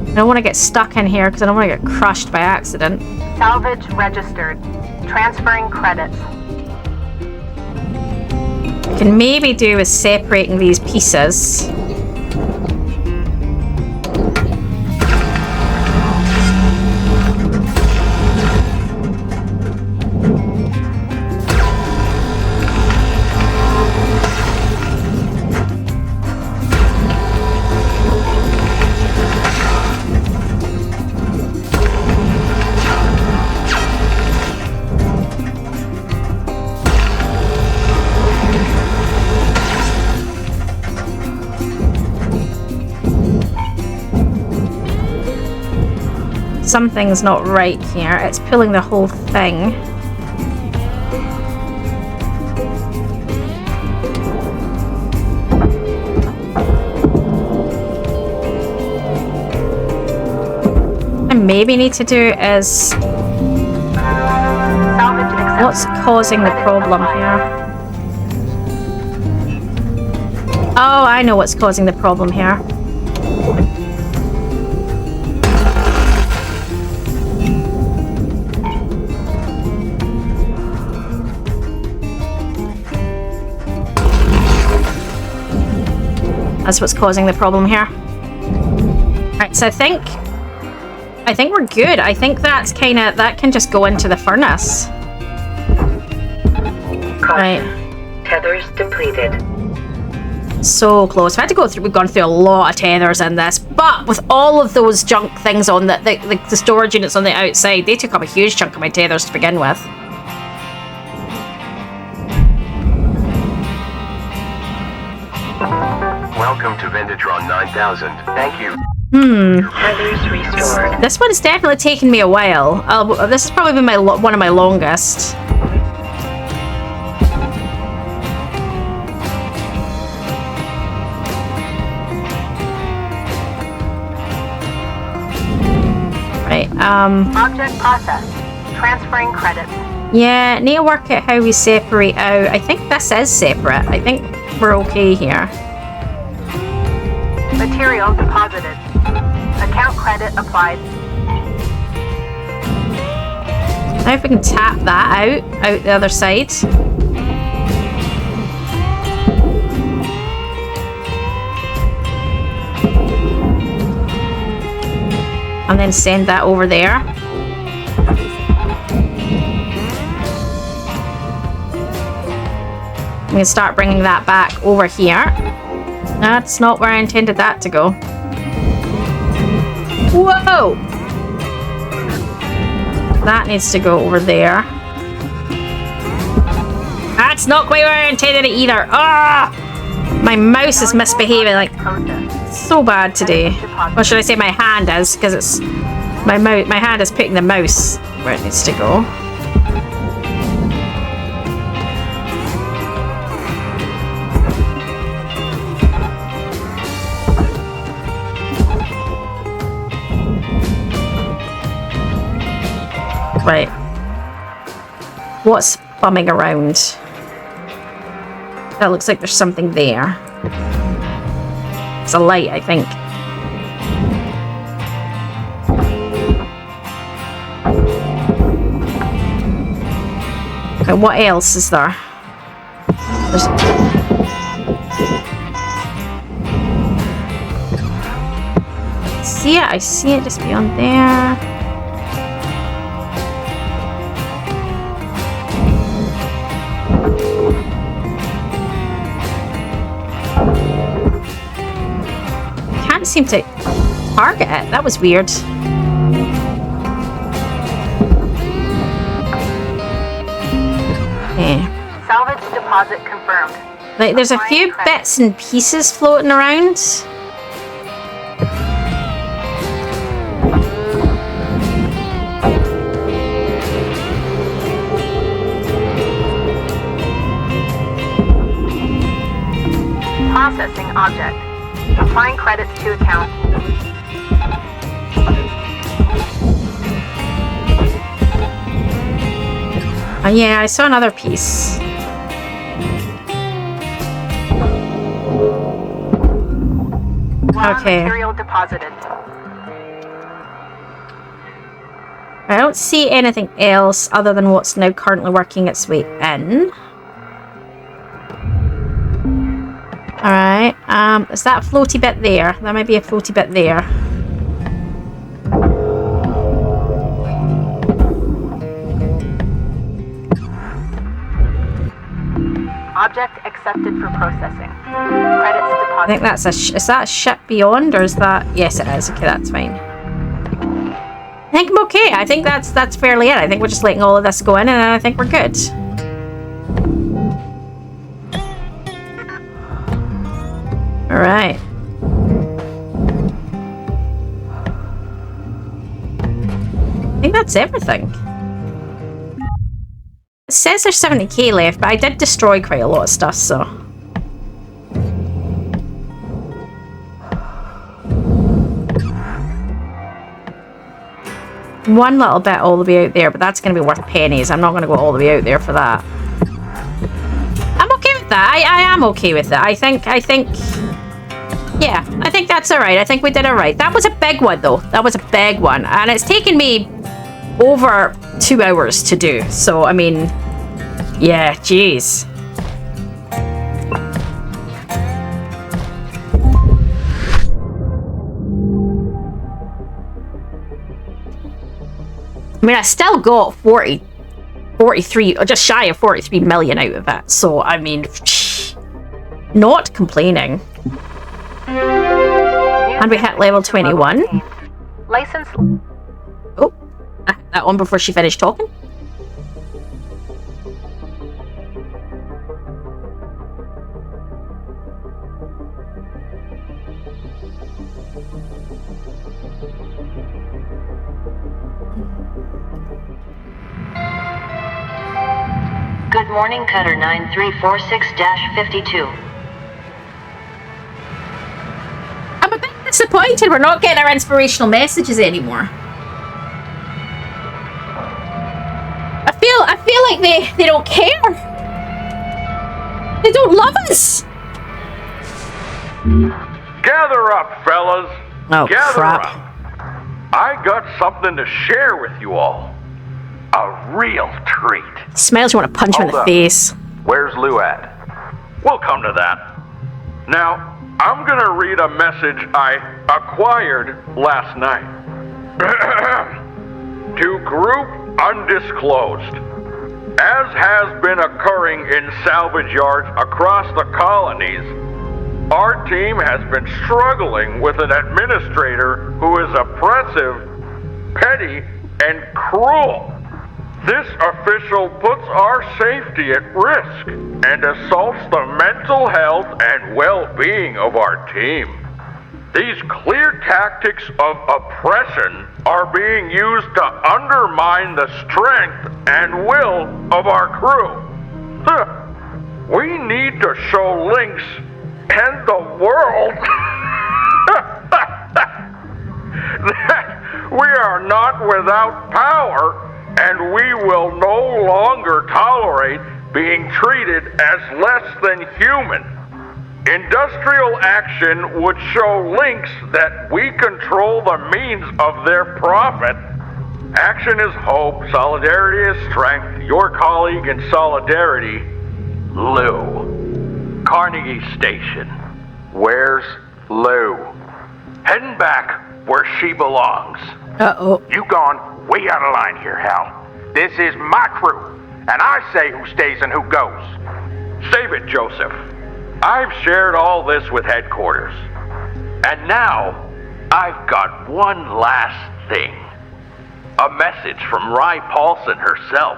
I don't want to get stuck in here because I don't want to get crushed by accident. Salvage registered. Transferring credits. Can maybe do with separating these pieces. Something's not right here. It's pulling the whole thing. I maybe need to do is... Salvage accepted. What's causing the problem here? Oh, I know what's causing the problem here. That's what's causing the problem here. Right, so I think we're good. I think that's kind of, that can just go into the furnace. Caution. Right. Tethers depleted. So close. We've gone through a lot of tethers in this, but with all of those junk things on the storage units on the outside, they took up a huge chunk of my tethers to begin with. Welcome to Vendatron 9000. Thank you. Tethers restored. This one's definitely taken me a while. This has probably been one of my longest. Right, Object processed. Transferring credits. yeah, need to work out how we separate out. I think this is separate. I think we're okay here. Material deposited. Account credit applied. Now if we can tap that out the other side. And then send that over there. I'm going to start bringing that back over here. That's not where I intended that to go. Whoa! That needs to go over there. That's not quite where I intended it either. Ah! My mouse is misbehaving like so bad today. Or should I say my hand is, because it's my hand is putting the mouse where it needs to go. Right. What's bumming around? That looks like there's something there. It's a light, I think. Okay, what else is there? I see it just beyond there. Seem to target it. That was weird. Yeah. Salvage deposit confirmed. Like, there's a few bits and pieces floating around. Processing object. Applying credits to account. Yeah, I saw another piece. Raw Okay. Material deposited. I don't see anything else other than what's now currently working its way in. Alright, is that a floaty bit there? There might be a floaty bit there. Object accepted for processing. Credits deposited. I think that's is that a ship beyond, or is that... Yes, it is. Okay, that's fine. I think I'm okay. I think that's fairly it. I think we're just letting all of this go in, and I think we're good. Alright. I think that's everything. It says there's 70k left, but I did destroy quite a lot of stuff, so... One little bit all the way out there, but that's going to be worth pennies. I'm not going to go all the way out there for that. I'm okay with that. I am okay with it. I think... Yeah, I think that's alright. I think we did alright. That was a big one, though. That was a big one. And it's taken me over 2 hours to do. So, I mean... Yeah, jeez. I mean, I still got 43, or just shy of 43 million out of it. So, I mean, not complaining. And we hit level 21. License. Oh, I hit that one before she finished talking. Good morning, Cutter 9346-52. I'm a bit disappointed we're not getting our inspirational messages anymore. I feel like they don't care. They don't love us. Gather up, fellas. Oh, Gather crap. up. I got something to share with you all. A real treat. Smiles, you want to punch him in the Hold up. face. Where's Lou at? We'll come to that. Now, I'm gonna read a message I acquired last night. To Group Undisclosed. As has been occurring in salvage yards across the colonies, our team has been struggling with an administrator who is oppressive, petty, and cruel. This official puts our safety at risk and assaults the mental health and well-being of our team. These clear tactics of oppression are being used to undermine the strength and will of our crew. We need to show Lynx and the world that we are not without power, and we will no longer tolerate being treated as less than human. Industrial action would show Lynx that we control the means of their profit. Action is hope, solidarity is strength. Your colleague in solidarity, Lou. Carnegie Station. Where's Lou? Heading back where she belongs. Uh-oh. You gone way out of line here, Hal. This is my crew, and I say who stays and who goes. Save it, Joseph. I've shared all this with headquarters. And now, I've got one last thing. A message from Rye Paulson herself.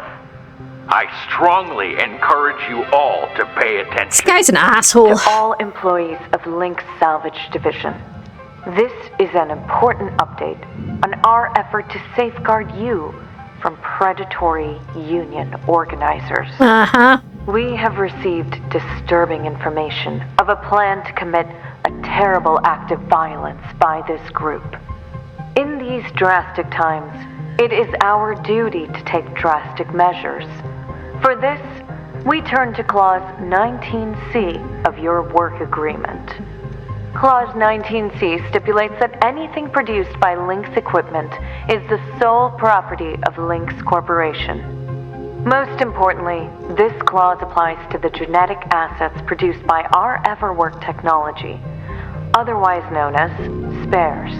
I strongly encourage you all to pay attention. This guy's an asshole. To all employees of Lynx Salvage Division, this is an important update on our effort to safeguard you from predatory union organizers. Uh-huh. We have received disturbing information of a plan to commit a terrible act of violence by this group. In these drastic times, it is our duty to take drastic measures. For this, we turn to Clause 19C of your work agreement. Clause 19C stipulates that anything produced by Lynx equipment is the sole property of Lynx Corporation. Most importantly, this clause applies to the genetic assets produced by our Everwork technology, otherwise known as spares.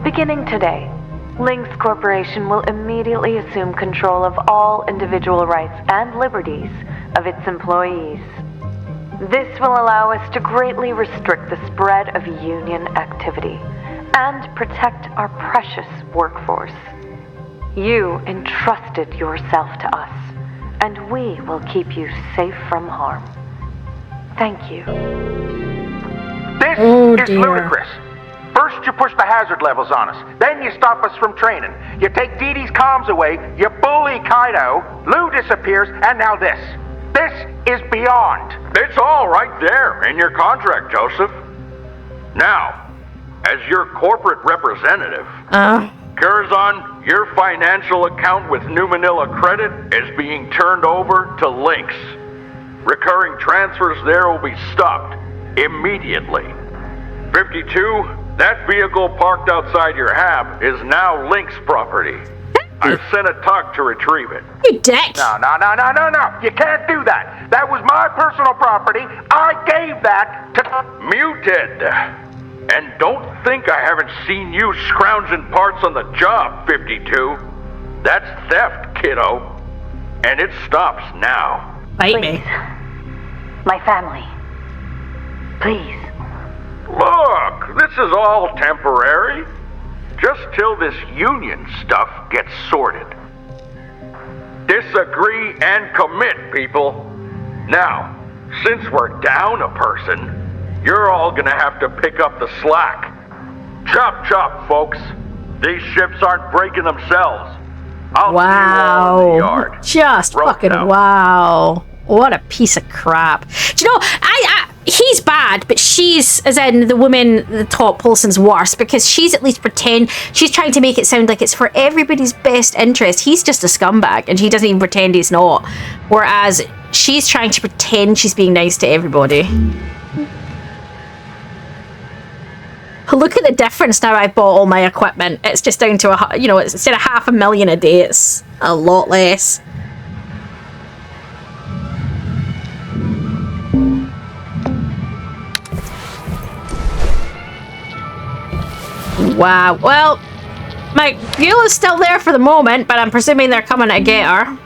Beginning today, Lynx Corporation will immediately assume control of all individual rights and liberties of its employees. This will allow us to greatly restrict the spread of union activity and protect our precious workforce. You entrusted yourself to us, and we will keep you safe from harm. Thank you. This is ludicrous. First you push the hazard levels on us, then you stop us from training. You take Dee Dee's comms away, you bully Kaido, Lou disappears, and now this. This is beyond. It's all right there in your contract, Joseph. Now, as your corporate representative, Curzon, your financial account with New Manila Credit is being turned over to Lynx. Recurring transfers there will be stopped immediately. 52, that vehicle parked outside your hab is now Lynx property. I've sent a tug to retrieve it. You dick! No. You can't do that. That was my personal property. I gave that to... Muted. And don't think I haven't seen you scrounging parts on the job, 52. That's theft, kiddo. And it stops now. Bite me. My family. Please. Look, this is all temporary. Just till this union stuff gets sorted. Disagree and commit, people. Now, since we're down a person, you're all gonna have to pick up the slack. Chop chop, folks. These ships aren't breaking themselves. I'll see you all in the yard. Just Rope fucking down. wow. What a piece of crap. Do you know, he's bad, but she's, as in the woman, the top Paulson's worse, because she's at least she's trying to make it sound like it's for everybody's best interest. He's just a scumbag, and she doesn't even pretend he's not. Whereas she's trying to pretend she's being nice to everybody. Look at the difference now I bought all my equipment. It's just down to, it's instead of $500,000 a day, it's a lot less. Wow. Well, my Beulah's still there for the moment, but I'm presuming they're coming to get her.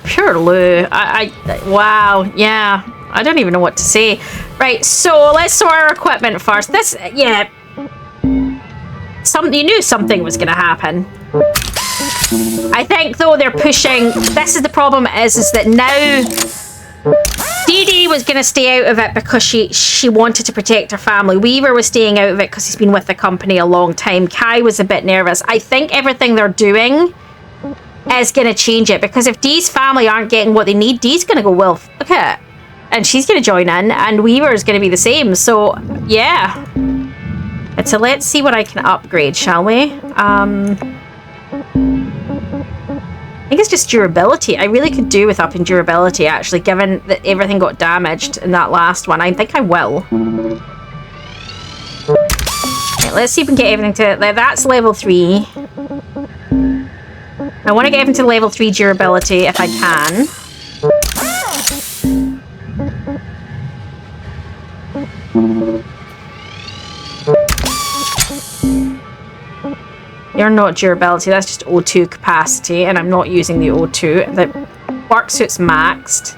Pure Lou. Wow. Yeah. I don't even know what to say. Right, so let's sort our equipment first. You knew something was going to happen. I think, though, they're pushing... This is the problem is that now... Dee Dee was going to stay out of it because she wanted to protect her family. Weaver was staying out of it because he's been with the company a long time. Kai was a bit nervous. I think everything they're doing is going to change it, because if Dee's family aren't getting what they need, Dee's going to go, well, look at it. And she's going to join in, and Weaver is going to be the same. So, yeah. And so let's see what I can upgrade, shall we? I think it's just durability. I really could do with upping durability, actually, given that everything got damaged in that last one. I think I will. Right, let's see if we can get everything to... That's level 3. I want to get everything to level 3 durability if I can. You're not durability, that's just O2 capacity, and I'm not using the O2. The work suit's maxed.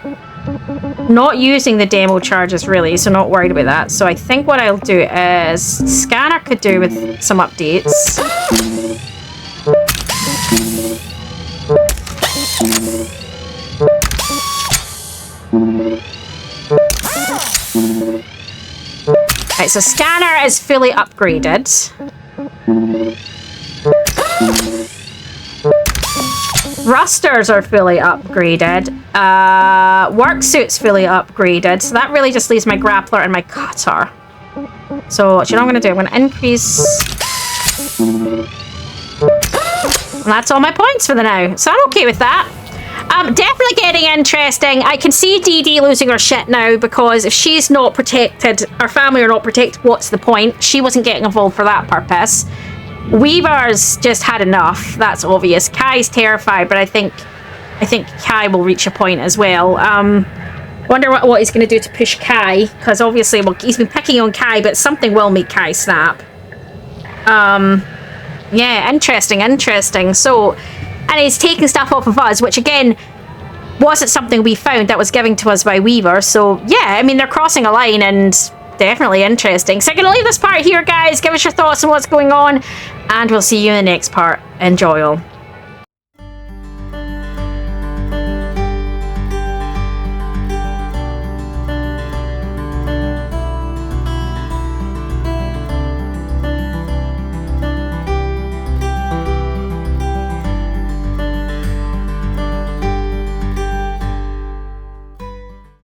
Not using the demo charges really, so not worried about that. So I think what I'll do is scanner could do with some updates. Right, so scanner is fully upgraded. Thrusters are fully upgraded. Work suit's fully upgraded. So that really just leaves my grappler and my cutter. So, do you know what I'm going to do? I'm going to increase... And that's all my points for the now. So I'm okay with that. Definitely getting interesting. I can see Dee Dee losing her shit now, because if she's not protected, her family are not protected, what's the point? She wasn't getting involved for that purpose. Weaver's just had enough, that's obvious. Kai's terrified, but I think Kai will reach a point as well. Wonder what he's going to do to push Kai, because obviously, well, he's been picking on Kai, but something will make Kai snap. Yeah, interesting. So, and he's taking stuff off of us, which again, wasn't something we found, that was given to us by Weaver. So, yeah, I mean, they're crossing a line, and definitely interesting. So I'm going to leave this part here, guys. Give us your thoughts on what's going on, and we'll see you in the next part. Enjoy all.